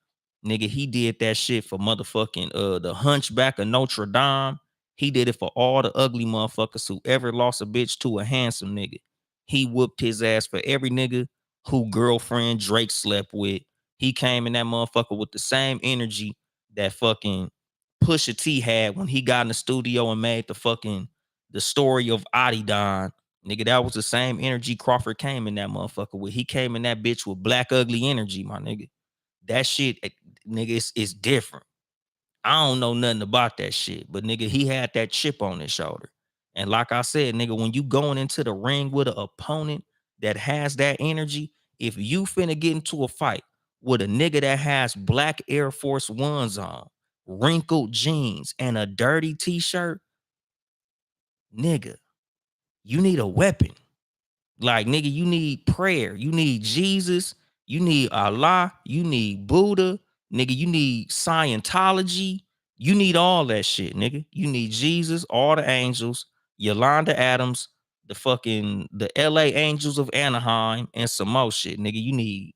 Nigga, he did that shit for motherfucking the Hunchback of Notre Dame. He did it for all the ugly motherfuckers who ever lost a bitch to a handsome nigga. He whooped his ass for every nigga who girlfriend Drake slept with. He came in that motherfucker with the same energy that fucking Pusha T had when he got in the studio and made the story of Adidon. Nigga, that was the same energy Crawford came in that motherfucker with. He came in that bitch with black ugly energy, my nigga. That shit, nigga, it's different. I don't know nothing about that shit, but nigga, he had that chip on his shoulder. And like I said, nigga, when you going into the ring with an opponent that has that energy, if you finna get into a fight with a nigga that has black Air Force Ones on, wrinkled jeans, and a dirty t-shirt, nigga, you need a weapon. Like, nigga, you need prayer. You need Jesus. You need Allah. You need Buddha. Nigga, you need Scientology. You need all that shit, nigga. You need Jesus, all the angels, Yolanda Adams, the LA Angels of Anaheim, and some more shit, nigga. You need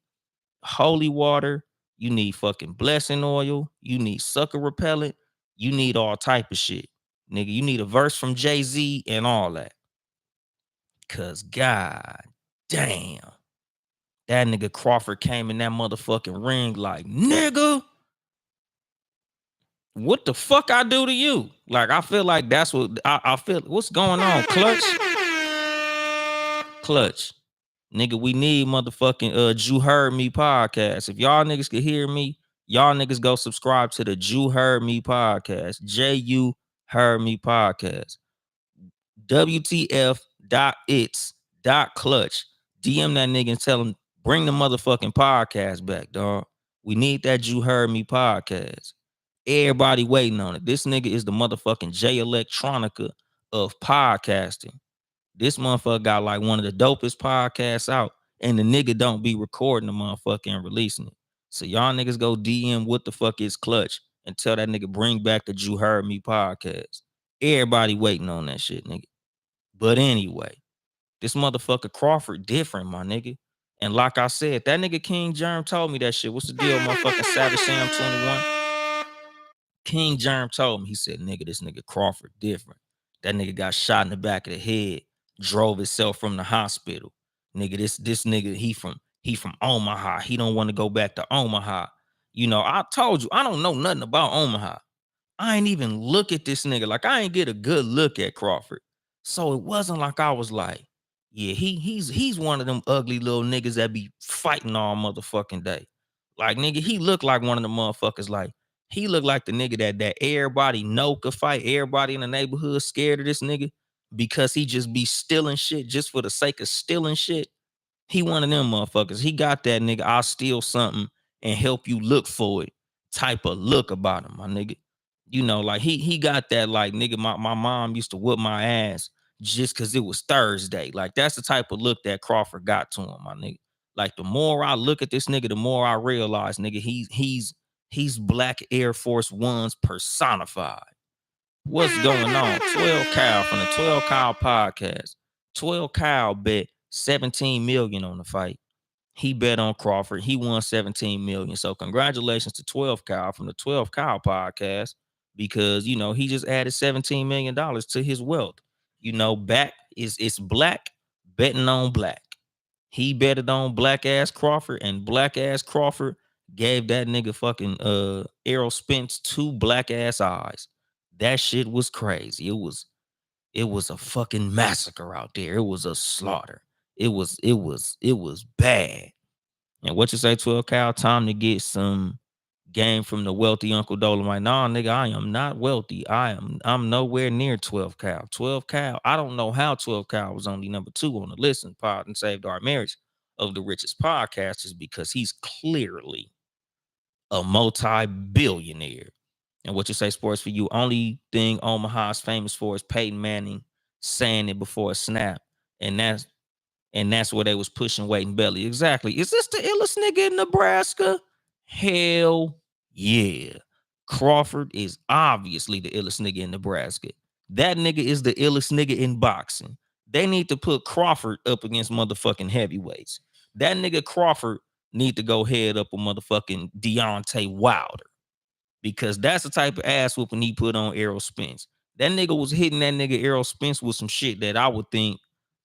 holy water. You need fucking blessing oil. You need sucker repellent. You need all type of shit, nigga. You need a verse from Jay-Z and all that. Cause God damn, that nigga Crawford came in that motherfucking ring like, nigga, what the fuck I do to you? Like, I feel like that's what I feel. What's going on, Clutch? Clutch. Nigga, we need motherfucking You Heard Me podcast. If y'all niggas can hear me, y'all niggas go subscribe to the You Heard Me podcast. Ju Heard Me podcast. WTF.its.clutch. DM that nigga and tell him, bring the motherfucking podcast back, dog. We need that You Heard Me podcast. Everybody waiting on it. This nigga is the motherfucking J Electronica of podcasting. This motherfucker got like one of the dopest podcasts out, and the nigga don't be recording the motherfucker and releasing it. So y'all niggas go DM what the fuck is Clutch and tell that nigga bring back the You Heard Me podcast. Everybody waiting on that shit, nigga. But anyway, this motherfucker Crawford different, my nigga. And like I said, that nigga King Germ told me that shit. What's the deal, motherfucking Savage Sam 21? King Germ told me, he said, nigga, this nigga Crawford different. That nigga got shot in the back of the head, drove himself from the hospital. Nigga, this nigga, he from Omaha. He don't want to go back to Omaha. You know, I told you, I don't know nothing about Omaha. I ain't even look at this nigga. Like, I ain't get a good look at Crawford. So it wasn't like I was like, yeah, he's one of them ugly little niggas that be fighting all motherfucking day. Like, nigga, he looked like one of the motherfuckers. Like, he looked like the nigga that everybody know could fight. Everybody in the neighborhood scared of this nigga because he just be stealing shit just for the sake of stealing shit. He one of them motherfuckers. He got that nigga, I'll steal something and help you look for it type of look about him, my nigga. You know, like he got that, like, nigga, my mom used to whoop my ass just because it was Thursday. Like, that's the type of look that Crawford got to him, my nigga. Like, the more I look at this nigga, the more I realize, nigga, he's black Air Force Ones personified. What's going on? 12 Cal from the 12 Cal podcast. 12 Cal bet 17 million on the fight. He bet on Crawford. He won 17 million. So congratulations to 12 Cal from the 12 Cal podcast. because he just added $17 million to his wealth. Back is it's black betting on black. He betted on black ass Crawford, and black ass Crawford gave that nigga fucking Errol Spence two black ass eyes. That shit was crazy. It was a fucking massacre out there. It was a slaughter. It was bad. And what you say, 12 Cal? Time to get some game from the wealthy Uncle Dolemite. Nah, nigga, I am not wealthy. I'm nowhere near 12 Cal. 12 Cal. I don't know how 12 Cal was only number 2 on the listen pod and saved our marriage of the richest podcasters, because he's clearly a multi-billionaire. And what you say, sports for you? Only thing Omaha's famous for is Peyton Manning saying it before a snap. And that's where they was pushing weight and belly. Exactly. Is this the illest nigga in Nebraska? Hell yeah. Crawford is obviously the illest nigga in Nebraska. That nigga is the illest nigga in boxing. They need to put Crawford up against motherfucking heavyweights. That nigga Crawford need to go head up a motherfucking Deontay Wilder, because that's the type of ass whooping he put on Errol Spence. That nigga was hitting that nigga Errol Spence with some shit that I would think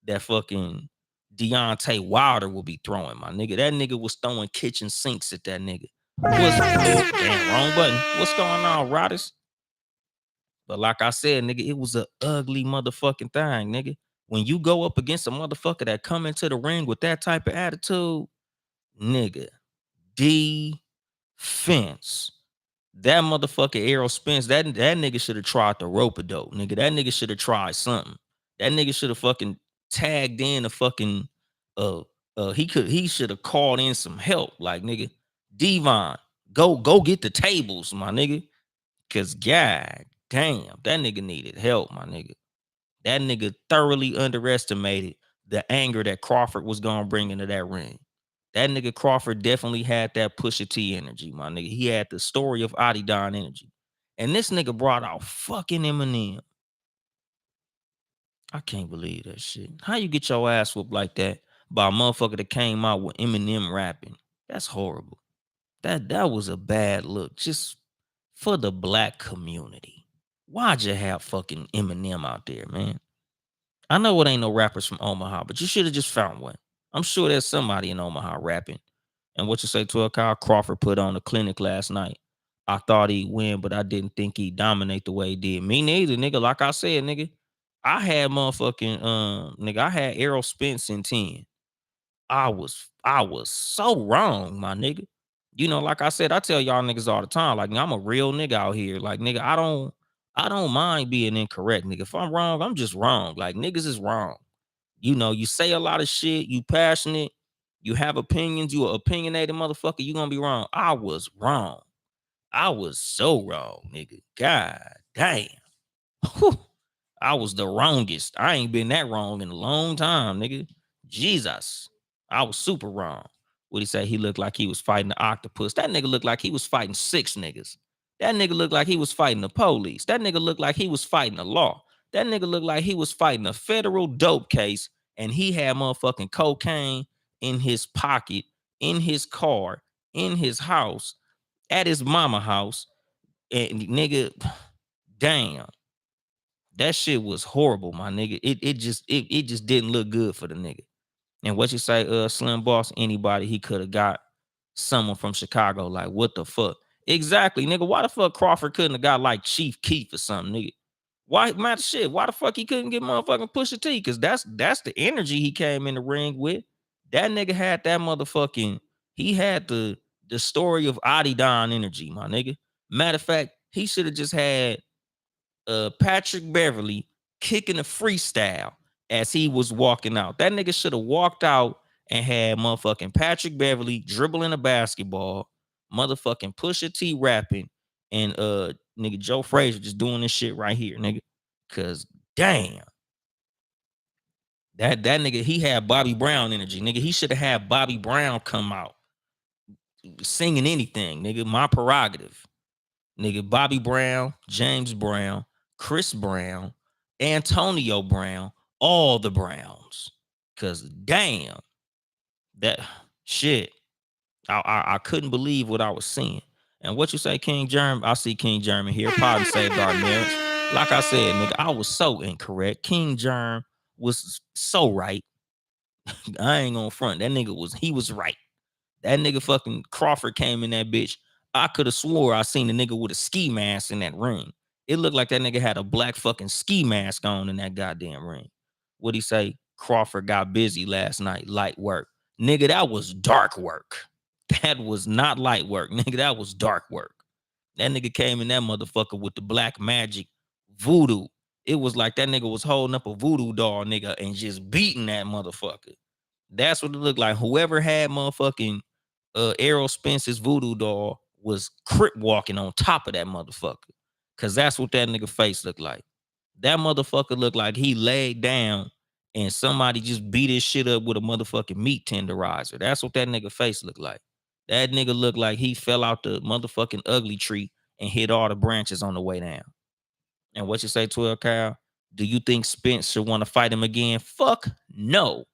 that fucking Deontay Wilder will be throwing, my nigga. That nigga was throwing kitchen sinks at that nigga. Damn, wrong button. What's going on, Rodders? But like I said, nigga, it was a ugly motherfucking thing, nigga. When you go up against a motherfucker that come into the ring with that type of attitude, nigga, defense. That motherfucker Errol Spence, that nigga should have tried the rope-a-dope, nigga. That nigga should have tried something. That nigga should have fucking tagged in a fucking he should have called in some help. Like, nigga, Devon, go get the tables, my nigga. Cause god damn, that nigga needed help, my nigga. That nigga thoroughly underestimated the anger that Crawford was gonna bring into that ring. That nigga Crawford definitely had that Pusha T energy, my nigga. He had the story of Adidon energy. And this nigga brought out fucking Eminem. I can't believe that shit. How you get your ass whooped like that by a motherfucker that came out with Eminem rapping? That's horrible. That was a bad look. Just for the black community. Why'd you have fucking Eminem out there, man? I know it ain't no rappers from Omaha, but you should have just found one. I'm sure there's somebody in Omaha rapping. And what you say, 12 Kyle Crawford put on the clinic last night. I thought he'd win, but I didn't think he'd dominate the way he did. Me neither, nigga. Like I said, nigga, I had motherfucking nigga, I had Errol Spence in 10. I was so wrong, my nigga. Like I said, I tell y'all niggas all the time, like, I'm a real nigga out here. Like, nigga, I don't mind being incorrect, nigga. If I'm wrong, I'm just wrong. Like, niggas is wrong. You say a lot of shit, you passionate, you have opinions, you an opinionated motherfucker, you gonna be wrong. I was wrong. I was so wrong, nigga. God damn. Whew. I was the wrongest. I ain't been that wrong in a long time, nigga. Jesus. I was super wrong. What he say? He looked like he was fighting the octopus. That nigga looked like he was fighting 6 niggas. That nigga looked like he was fighting the police. That nigga looked like he was fighting the law. That nigga looked like he was fighting a federal dope case, and he had motherfucking cocaine in his pocket, in his car, in his house, at his mama house. And nigga, damn. That shit was horrible, my nigga. It just didn't look good for the nigga. And what you say, Slim Boss, anybody he could have got someone from Chicago. Like, what the fuck? Exactly, nigga. Why the fuck Crawford couldn't have got like Chief Keef or something, nigga? Why, matter shit? Why the fuck he couldn't get motherfucking Pusha T? Cause that's the energy he came in the ring with. That nigga had that motherfucking. He had the story of Adidon energy, my nigga. Matter of fact, he should have just had Patrick Beverly kicking a freestyle as he was walking out. That nigga should have walked out and had motherfucking Patrick Beverly dribbling a basketball, motherfucking Pusha T rapping, and nigga Joe Frazier just doing this shit right here, nigga. Cause damn, that nigga, he had Bobby Brown energy, nigga. He should have had Bobby Brown come out singing anything, nigga. My prerogative. Nigga, Bobby Brown, James Brown, Chris Brown, Antonio Brown, all the Browns. Cause damn, that shit. I couldn't believe what I was seeing. And what you say, King Germ? I see King Germ in here. Pardon saved our marriage. Like I said, nigga, I was so incorrect. King Germ was so right. I ain't gonna front. He was right. That nigga fucking Crawford came in that bitch. I could have swore I seen a nigga with a ski mask in that ring. It looked like that nigga had a black fucking ski mask on in that goddamn ring. What'd he say? Crawford got busy last night. Light work. Nigga, that was dark work. That was not light work. Nigga, that was dark work. That nigga came in that motherfucker with the black magic voodoo. It was like that nigga was holding up a voodoo doll, nigga, and just beating that motherfucker. That's what it looked like. Whoever had motherfucking Errol Spence's voodoo doll was crip walking on top of that motherfucker. Cause that's what that nigga face looked like. That motherfucker looked like he laid down and somebody just beat his shit up with a motherfucking meat tenderizer. That's what that nigga face looked like. That nigga looked like he fell out the motherfucking ugly tree and hit all the branches on the way down. And what you say, 12 Cal? Do you think Spence should want to fight him again? Fuck no.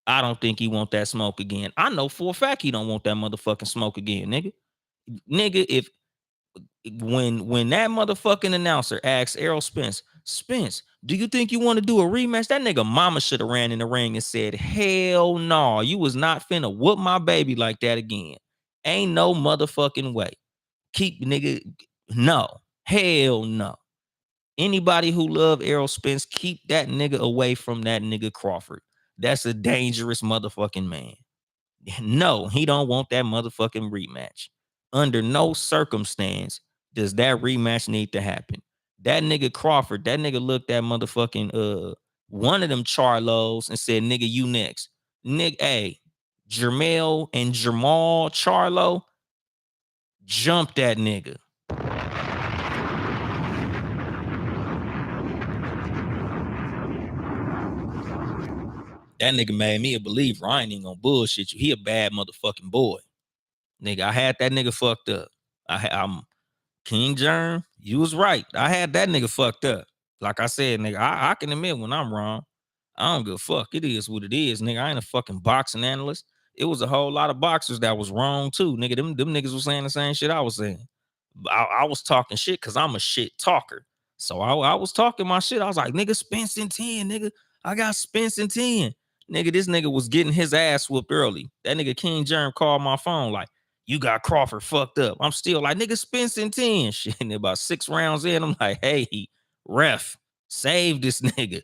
I don't think he want that smoke again. I know for a fact he don't want that motherfucking smoke again, nigga. Nigga, if when that motherfucking announcer asks Errol Spence, do you think you want to do a rematch? That nigga mama should have ran in the ring and said, hell no, you was not finna whoop my baby like that again. Ain't no motherfucking way. Keep nigga, no, hell no. Anybody who love Errol Spence, keep that nigga away from that nigga Crawford. That's a dangerous motherfucking man. No, he don't want that motherfucking rematch. Under no circumstance does that rematch need to happen. That nigga Crawford, that nigga looked at motherfucking one of them Charlos and said, nigga, you next. Nigga, hey, Jermell and Jamal Charlo, jump that nigga. That nigga made me a believer. I ain't even gonna bullshit you. He a bad motherfucking boy. Nigga, I had that nigga fucked up. I'm King Germ, you was right. I had that nigga fucked up. Like I said, nigga, I can admit when I'm wrong. I don't give a fuck. It is what it is, nigga. I ain't a fucking boxing analyst. It was a whole lot of boxers that was wrong too, nigga. Them niggas was saying the same shit I was saying. I was talking shit because I'm a shit talker. So I was talking my shit. I was like, nigga, Spence in 10, nigga. I got Spence in 10. Nigga, this nigga was getting his ass whooped early. That nigga King Germ called my phone like, you got Crawford fucked up. I'm still like, nigga, Spence in 10. Shit, and about 6 rounds in, I'm like, hey, ref, save this nigga.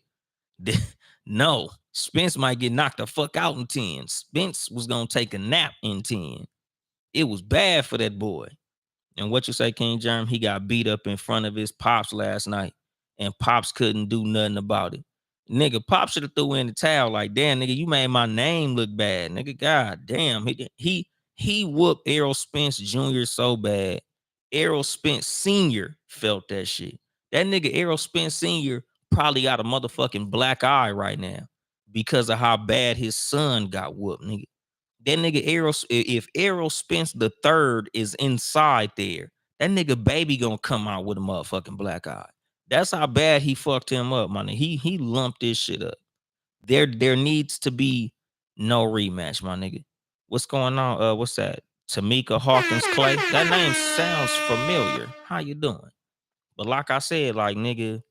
No, Spence might get knocked the fuck out in 10. Spence was gonna take a nap in 10. It was bad for that boy. And what you say, King Germ? He got beat up in front of his pops last night, and pops couldn't do nothing about it. Nigga, pops should have threw in the towel. Like, damn, nigga, you made my name look bad, nigga. God damn, he whooped Errol Spence Jr. so bad. Errol Spence Sr. felt that shit. That nigga Errol Spence Sr. probably got a motherfucking black eye right now because of how bad his son got whooped, nigga. That nigga Errol, if Errol Spence the third is inside there, that nigga baby gonna come out with a motherfucking black eye. That's how bad he fucked him up, man. He lumped this shit up. There needs to be no rematch, my nigga. What's going on? What's that? Tamika Hawkins Clay. That name sounds familiar. How you doing? But like I said, like nigga,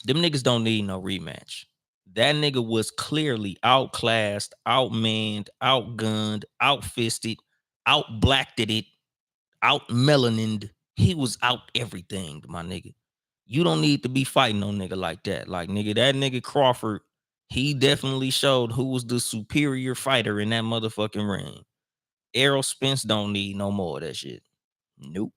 them niggas don't need no rematch. That nigga was clearly outclassed, outmanned, outgunned, outfisted, outblacked it, outmelanined. He was out everything, my nigga. You don't need to be fighting no nigga like that. Like, nigga, that nigga Crawford, he definitely showed who was the superior fighter in that motherfucking ring. Errol Spence don't need no more of that shit. Nope.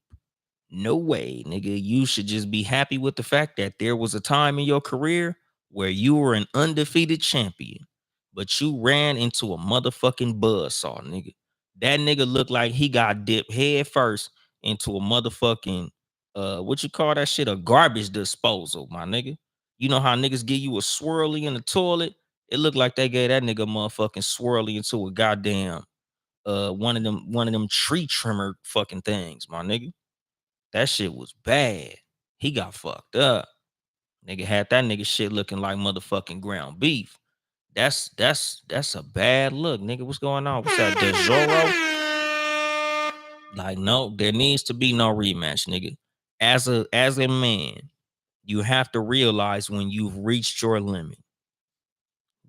No way, nigga. You should just be happy with the fact that there was a time in your career where you were an undefeated champion, but you ran into a motherfucking buzzsaw, nigga. That nigga looked like he got dipped head first into a motherfucking what you call that shit? A garbage disposal, my nigga. You know how niggas give you a swirly in the toilet? It looked like they gave that nigga motherfucking swirly into a goddamn one of them tree trimmer fucking things, my nigga. That shit was bad. He got fucked up. Nigga had that nigga shit looking like motherfucking ground beef. That's a bad look, nigga. What's going on? What's that? DeJoro? Like, no, there needs to be no rematch, nigga. As a man, you have to realize when you've reached your limit.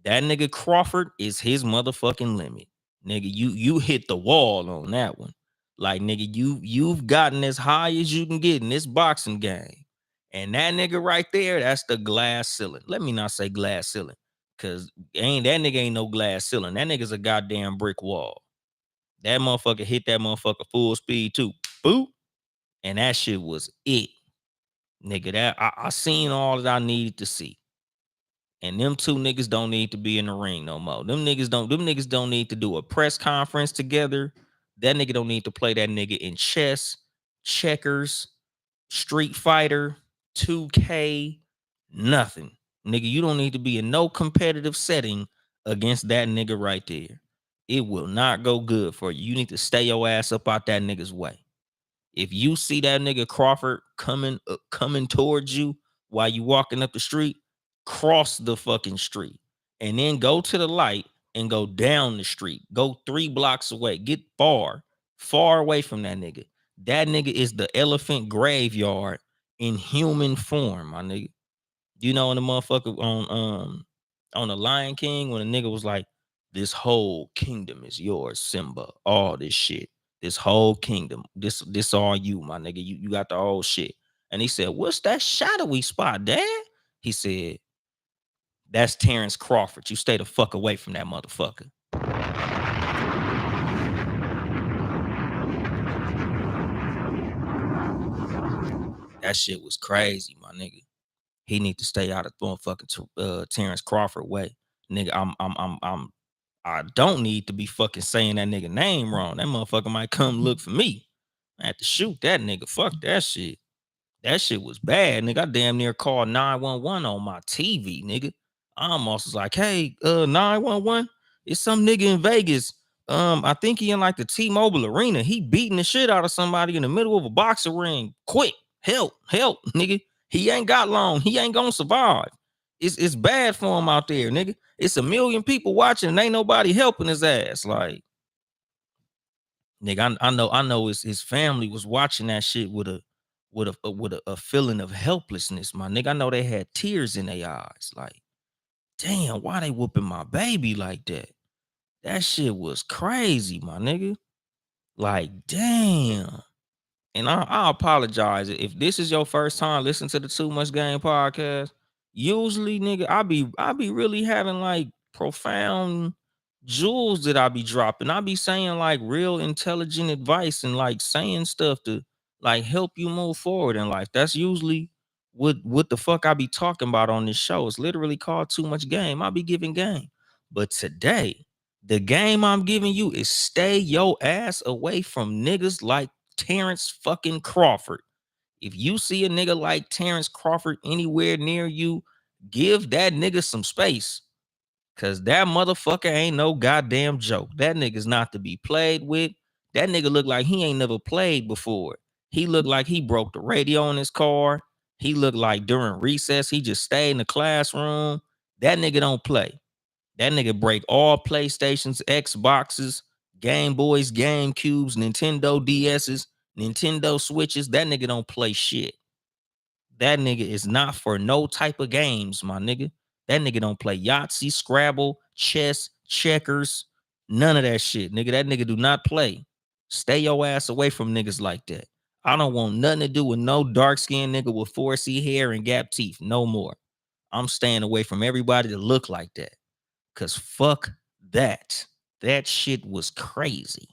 That nigga Crawford is his motherfucking limit. Nigga, you hit the wall on that one. Like, nigga, you've gotten as high as you can get in this boxing game. And that nigga right there, that's the glass ceiling. Let me not say glass ceiling. Cause that nigga ain't no glass ceiling. That nigga's a goddamn brick wall. That motherfucker hit that motherfucker full speed too. Boop. And that shit was it. Nigga, that I seen all that I needed to see. And them two niggas don't need to be in the ring no more. Them niggas don't need to do a press conference together. That nigga don't need to play that nigga in chess, checkers, Street Fighter, 2K, nothing. Nigga, you don't need to be in no competitive setting against that nigga right there. It will not go good for you. You need to stay your ass up out that nigga's way. If you see that nigga Crawford coming towards you while you walking up the street, cross the fucking street and then go to the light and go down the street. Go 3 blocks away. Get far away from that nigga. That nigga is the elephant graveyard in human form, my nigga. You know, when the motherfucker on the Lion King, when the nigga was like, "This whole kingdom is yours, Simba." All this shit, this whole kingdom, this all you, my nigga. You got the whole shit. And he said, "What's that shadowy spot, Dad?" He said, "That's Terrence Crawford. You stay the fuck away from that motherfucker." That shit was crazy, my nigga. He need to stay out of motherfucking Terrence Crawford way, nigga. I don't need to be fucking saying that nigga name wrong. That motherfucker might come look for me. I have to shoot that nigga. Fuck that shit. That shit was bad, nigga. I damn near called 911 on my TV, nigga. I almost was like, "Hey, 911, it's some nigga in Vegas. I think he in like the T-Mobile arena. He beating the shit out of somebody in the middle of a boxing ring. Quick, help, nigga. He ain't got long. He ain't gonna survive. It's bad for him out there, nigga. It's a million people watching and ain't nobody helping his ass. Like, nigga, I know his family was watching that shit with a feeling of helplessness, my nigga. I know they had tears in their eyes. Like, damn, why they whooping my baby like that? That shit was crazy, my nigga. Like, damn. And I apologize if this is your first time listening to the Too Much Game podcast. Usually, nigga, I be really having like profound jewels that I be dropping. I be saying like real intelligent advice and like saying stuff to like help you move forward in life. That's usually what the fuck I be talking about on this show. It's literally called Too Much Game. I be giving game. But today, the game I'm giving you is stay your ass away from niggas like Terrence fucking Crawford. If you see a nigga like Terrence Crawford anywhere near you, give that nigga some space. Cause that motherfucker ain't no goddamn joke. That nigga's not to be played with. That nigga look like he ain't never played before. He looked like he broke the radio in his car. He looked like during recess, he just stayed in the classroom. That nigga don't play. That nigga break all PlayStations, Xboxes, Game Boys, Game Cubes, Nintendo DSs, Nintendo Switches. That nigga don't play shit. That nigga is not for no type of games, my nigga. That nigga don't play Yahtzee, Scrabble, chess, checkers, none of that shit, nigga. That nigga do not play. Stay your ass away from niggas like that. I don't want nothing to do with no dark skinned nigga with 4C hair and gap teeth. No more. I'm staying away from everybody that look like that. Cause fuck that. That shit was crazy.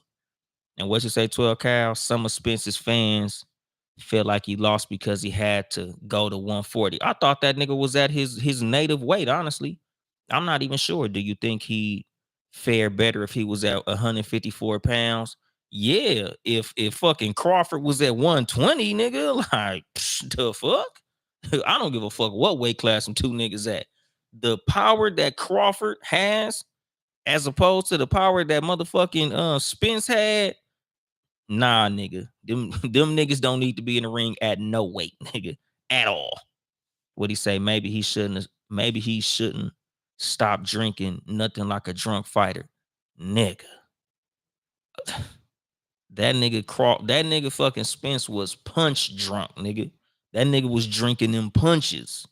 And what you say, 12 Cal? Some of Spence's fans felt like he lost because he had to go to 140. I thought that nigga was at his native weight, honestly. I'm not even sure. Do you think he fared better if he was at 154 pounds? Yeah, if fucking Crawford was at 120, nigga, like the fuck? I don't give a fuck what weight class them two niggas at. The power that Crawford has, as opposed to the power that motherfucking Spence had, nah, nigga. Them niggas don't need to be in the ring at no weight, nigga, at all. What he say? Maybe he shouldn't stop drinking nothing like a drunk fighter. Nigga. That nigga fucking Spence was punch drunk, nigga. That nigga was drinking them punches.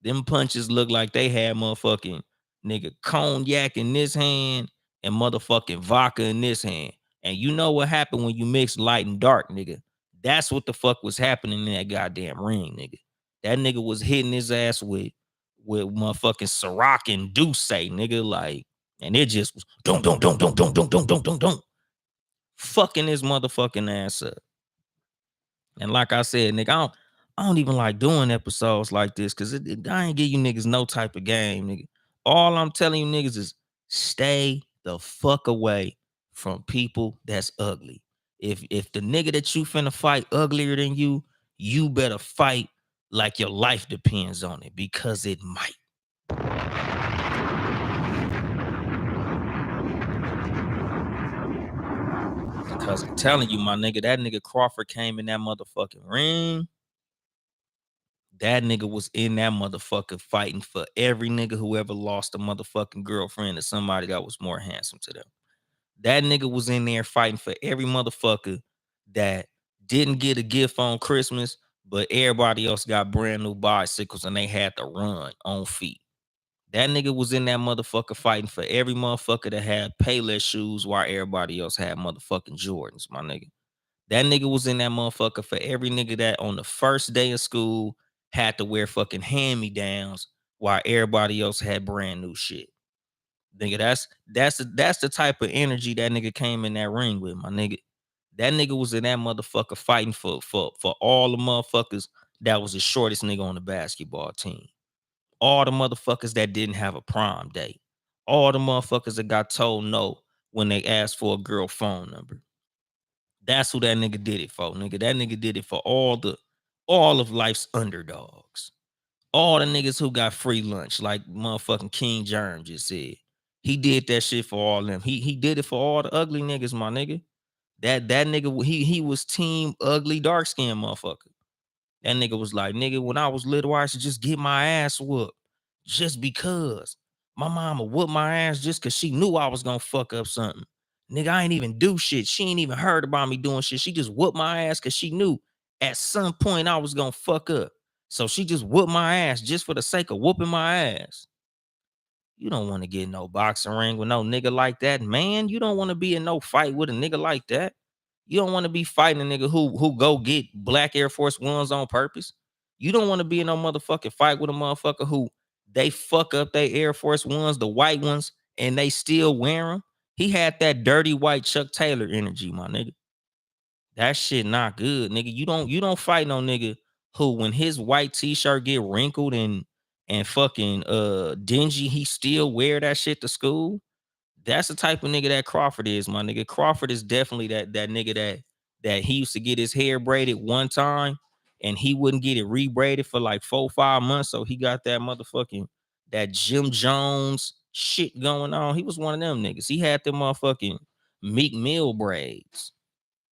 Them punches look like they had motherfucking nigga cognac in this hand and motherfucking vodka in this hand. And you know what happened when you mix light and dark, nigga? That's what the fuck was happening in that goddamn ring, nigga. That nigga was hitting his ass with motherfucking Ciroc and Douce, nigga, like, and it just was don't, fucking his motherfucking ass up. And like I said, nigga, I don't even like doing episodes like this because I ain't give you niggas no type of game, nigga. All I'm telling you niggas is stay the fuck away from people that's ugly. If the nigga that you finna fight uglier than you better fight like your life depends on it because it might. Because I'm telling you, my nigga, that nigga Crawford came in that motherfucking ring. That nigga was in that motherfucker fighting for every nigga who ever lost a motherfucking girlfriend to somebody that was more handsome to them. That nigga was in there fighting for every motherfucker that didn't get a gift on Christmas, but everybody else got brand new bicycles and they had to run on feet. That nigga was in that motherfucker fighting for every motherfucker that had Payless shoes while everybody else had motherfucking Jordans, my nigga. That nigga was in that motherfucker for every nigga that on the first day of school had to wear fucking hand-me-downs while everybody else had brand new shit. Nigga, that's the type of energy that nigga came in that ring with, my nigga. That nigga was in that motherfucker fighting for all the motherfuckers that was the shortest nigga on the basketball team. All the motherfuckers that didn't have a prom date. All the motherfuckers that got told no when they asked for a girl phone number. That's who that nigga did it for, nigga. That nigga did it for all of life's underdogs. All the niggas who got free lunch, like motherfucking King Germ just said. He did that shit for all them. He did it for all the ugly niggas, my nigga. That nigga, he was team ugly dark skinned motherfucker. That nigga was like, nigga, when I was little, I should just get my ass whooped. Just because. My mama whooped my ass just because she knew I was gonna fuck up something. Nigga, I ain't even do shit. She ain't even heard about me doing shit. She just whooped my ass because she knew at some point I was gonna fuck up. So she just whooped my ass just for the sake of whooping my ass. You don't want to get no boxing ring with no nigga like that, man. You don't want to be in no fight with a nigga like that. You don't want to be fighting a nigga who go get black Air Force Ones on purpose. You don't want to be in no motherfucking fight with a motherfucker who they fuck up their Air Force Ones, the white ones, and they still wear them. He had that dirty white Chuck Taylor energy, my nigga. That shit not good, nigga. You don't fight no nigga who when his white t-shirt get wrinkled and fucking dingy, he still wear that shit to school. That's the type of nigga that Crawford is, my nigga. Crawford is definitely that nigga that he used to get his hair braided one time and he wouldn't get it rebraided for like 4-5 months. So he got that motherfucking that Jim Jones shit going on. He was one of them niggas. He had them motherfucking Meek Mill braids.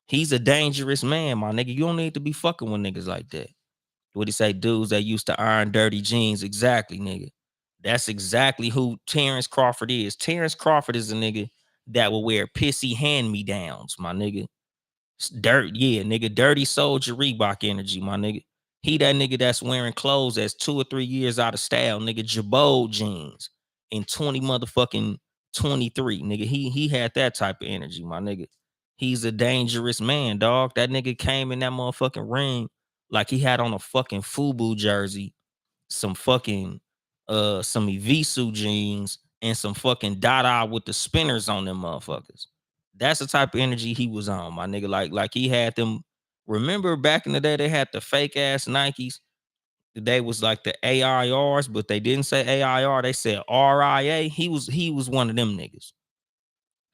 He's a dangerous man, my nigga. You don't need to be fucking with niggas like that. What he say? Dudes that used to iron dirty jeans. Exactly, nigga. That's exactly who Terrence Crawford is. Terrence Crawford is a nigga that will wear pissy hand-me-downs, my nigga. Dirt, yeah, nigga. Dirty soldier Reebok energy, my nigga. He that nigga that's wearing clothes that's 2 or 3 years out of style, nigga. Jabot jeans in 20 motherfucking 23, nigga. He had that type of energy, my nigga. He's a dangerous man, dog. That nigga came in that motherfucking ring like he had on a fucking FUBU jersey, some fucking some Evisu jeans, and some fucking Dada with the spinners on them motherfuckers. That's the type of energy he was on, my nigga. Like he had them. Remember back in the day, they had the fake ass Nikes. They was like the AIRs, but they didn't say AIR. They said RIA. He was one of them niggas.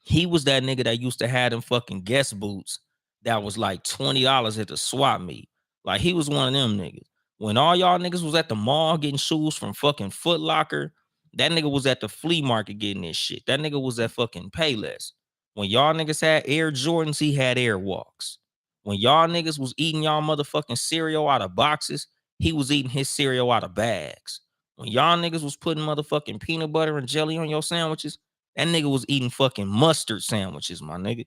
He was that nigga that used to have them fucking Guess boots that was like $20 at the swap meet. Like he was one of them niggas. When all y'all niggas was at the mall getting shoes from fucking Foot Locker, that nigga was at the flea market getting this shit. That nigga was at fucking Payless. When y'all niggas had Air Jordans, he had Airwalks. When y'all niggas was eating y'all motherfucking cereal out of boxes, he was eating his cereal out of bags. When y'all niggas was putting motherfucking peanut butter and jelly on your sandwiches, that nigga was eating fucking mustard sandwiches, my nigga.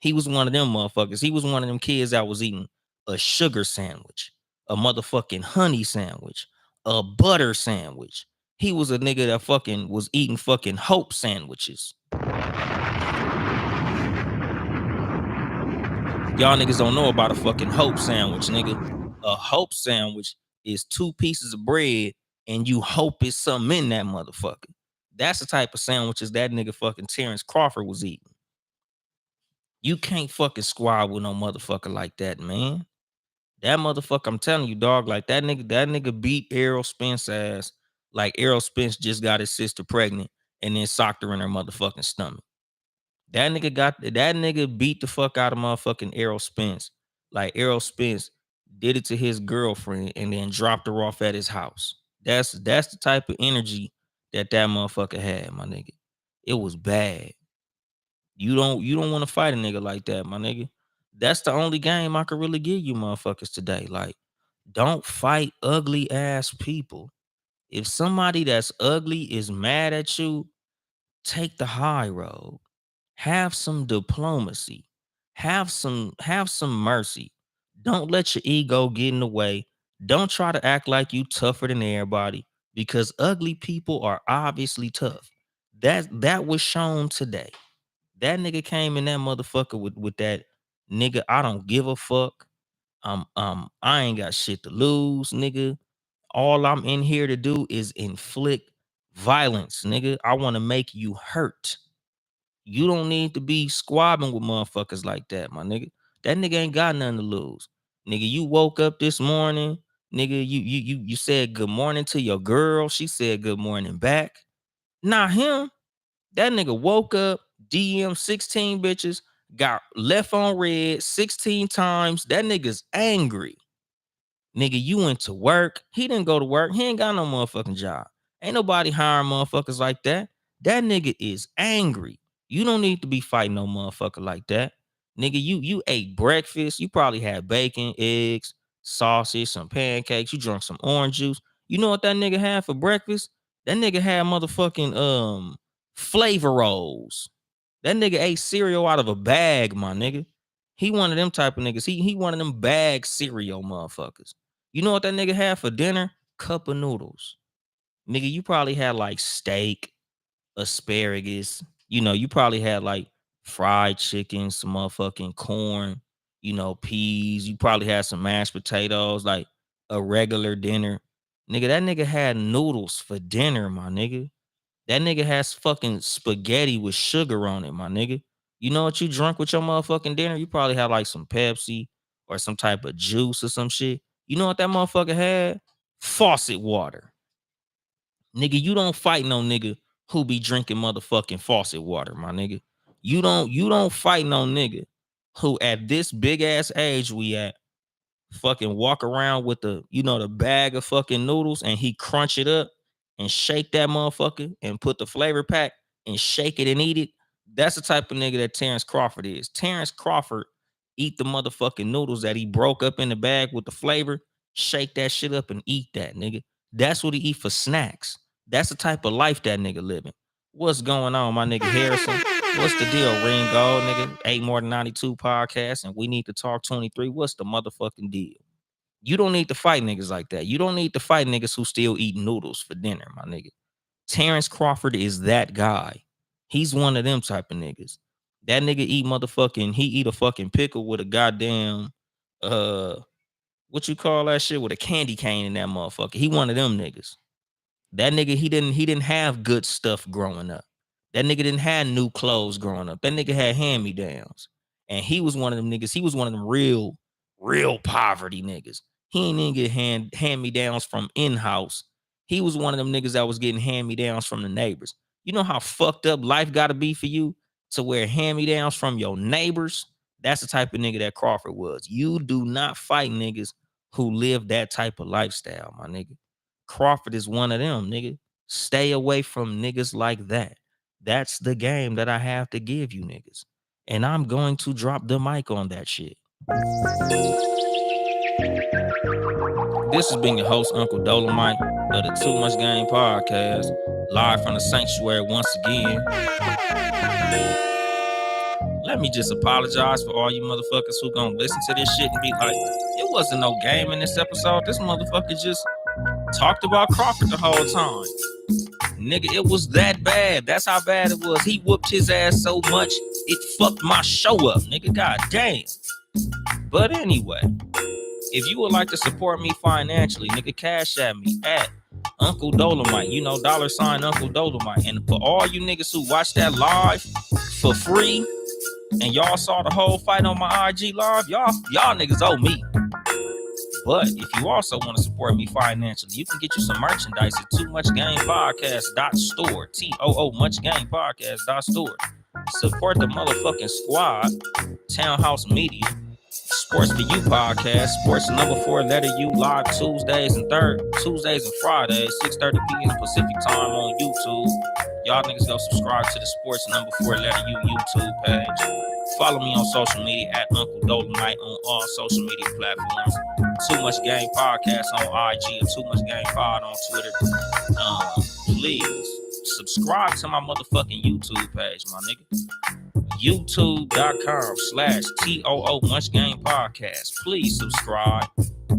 He was one of them motherfuckers. He was one of them kids that was eating a sugar sandwich, a motherfucking honey sandwich, a butter sandwich. He was a nigga that fucking was eating fucking hope sandwiches. Y'all niggas don't know about a fucking hope sandwich, nigga. A hope sandwich is 2 pieces of bread and you hope it's something in that motherfucker. That's the type of sandwiches that nigga fucking Terrence Crawford was eating. You can't fucking squab with no motherfucker like that, man. That motherfucker, I'm telling you, dog, like that nigga beat Errol Spence ass like Errol Spence just got his sister pregnant and then socked her in her motherfucking stomach. That nigga beat the fuck out of motherfucking Errol Spence. Like Errol Spence did it to his girlfriend and then dropped her off at his house. That's the type of energy that motherfucker had, my nigga. It was bad. You don't want to fight a nigga like that, my nigga. That's the only game I could really give you motherfuckers today. Like, don't fight ugly ass people. If somebody that's ugly is mad at you, take the high road. Have some diplomacy. Have some mercy. Don't let your ego get in the way. Don't try to act like you tougher than everybody because ugly people are obviously tough. That was shown today. That nigga came in that motherfucker with that nigga. I don't give a fuck. I ain't got shit to lose, nigga. All I'm in here to do is inflict violence, nigga. I want to make you hurt. You don't need to be squabbing with motherfuckers like that, my nigga. That nigga ain't got nothing to lose. Nigga, you woke up this morning, nigga, you said good morning to your girl. She said good morning back. Not him. That nigga woke up, DM 16 bitches, got left on red 16 times. That nigga's angry. Nigga, you went to work. He didn't go to work. He ain't got no motherfucking job. Ain't nobody hiring motherfuckers like that. That nigga is angry. You don't need to be fighting no motherfucker like that. Nigga, you ate breakfast. You probably had bacon, eggs, sausage, some pancakes. You drank some orange juice. You know what that nigga had for breakfast? That nigga had motherfucking flavor rolls. That nigga ate cereal out of a bag, my nigga. He one of them type of niggas. He one of them bag cereal motherfuckers. You know what that nigga had for dinner? Cup of noodles. Nigga, you probably had like steak, asparagus. You know, you probably had like fried chicken, some motherfucking corn, you know, peas. You probably had some mashed potatoes, like a regular dinner. Nigga, that nigga had noodles for dinner, my nigga. That nigga has fucking spaghetti with sugar on it, my nigga. You know what you drunk with your motherfucking dinner? You probably had like some Pepsi or some type of juice or some shit. You know what that motherfucker had? Faucet water. Nigga, you don't fight no nigga who be drinking motherfucking faucet water, my nigga. You don't fight no nigga who at this big ass age we at fucking walk around with the bag of fucking noodles and he crunch it up and shake that motherfucker and put the flavor pack and shake it and eat it. That's the type of nigga that Terrence Crawford is. Terrence Crawford eat the motherfucking noodles that he broke up in the bag with the flavor, shake that shit up and eat that, nigga. That's what he eat for snacks. That's the type of life that nigga living. What's going on, my nigga Harrison? What's the deal, Ringo, nigga? 8 more than 92 podcasts, and we need to talk 23. What's the motherfucking deal? You don't need to fight niggas like that. You don't need to fight niggas who still eat noodles for dinner, my nigga. Terrence Crawford is that guy. He's one of them type of niggas. That nigga he eat a fucking pickle with a goddamn, what you call that shit, with a candy cane in that motherfucker. He one of them niggas. That nigga, he didn't have good stuff growing up. That nigga didn't have new clothes growing up. That nigga had hand-me-downs. And he was one of them niggas. He was one of them real poverty niggas. He ain't even get hand-me-downs from in-house. He was one of them niggas that was getting hand-me-downs from the neighbors. You know how fucked up life gotta be for you to wear hand-me-downs from your neighbors? That's the type of nigga that Crawford was. You do not fight niggas who live that type of lifestyle, my nigga. Crawford is one of them, nigga. Stay away from niggas like that. That's the game that I have to give you niggas. And I'm going to drop the mic on that shit. This has been your host, Uncle Dolemite of the Too Much Game podcast, live from the sanctuary once again. let me just apologize for all you motherfuckers who gonna listen to this shit and be like, it wasn't no game in this episode. This motherfucker just talked about Crawford the whole time. Nigga, it was that bad. That's how bad it was. He whooped his ass so much, it fucked my show up, nigga. God damn. But anyway, if you would like to support me financially, nigga, cash at me at Uncle Dolemite. You know, $ Uncle Dolemite. And for all you niggas who watched that live for free, and y'all saw the whole fight on my IG live, y'all niggas owe me. But if you also want to support me financially, you can get you some merchandise at toomuchgamepodcast.store. TOO muchgamepodcast.store. Support the motherfucking squad, Townhouse Media, Sports for You podcast, Sports number 4 letter U, live Tuesdays and Fridays, 6:30 p.m. Pacific time on YouTube. Y'all niggas go subscribe to the Sports number 4 letter U YouTube page. Follow me on social media at Uncle Dolemite on all social media platforms. Too Much Game Podcast on IG and Too Much Game Pod on Twitter. Please subscribe to my motherfucking YouTube page, my nigga. YouTube.com/TOO Much Game Podcast. Please subscribe.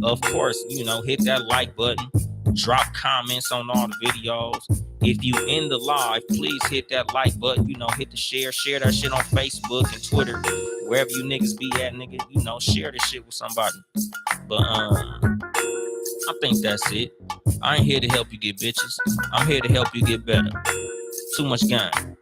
Of course, you know, hit that like button. Drop comments on all the videos. If you in the live, please hit that like button. You know, hit the share that shit on Facebook and Twitter, wherever you niggas be at, nigga. You know, share this shit with somebody. But I think that's it. I ain't here to help you get bitches. I'm here to help you get better. Too much game.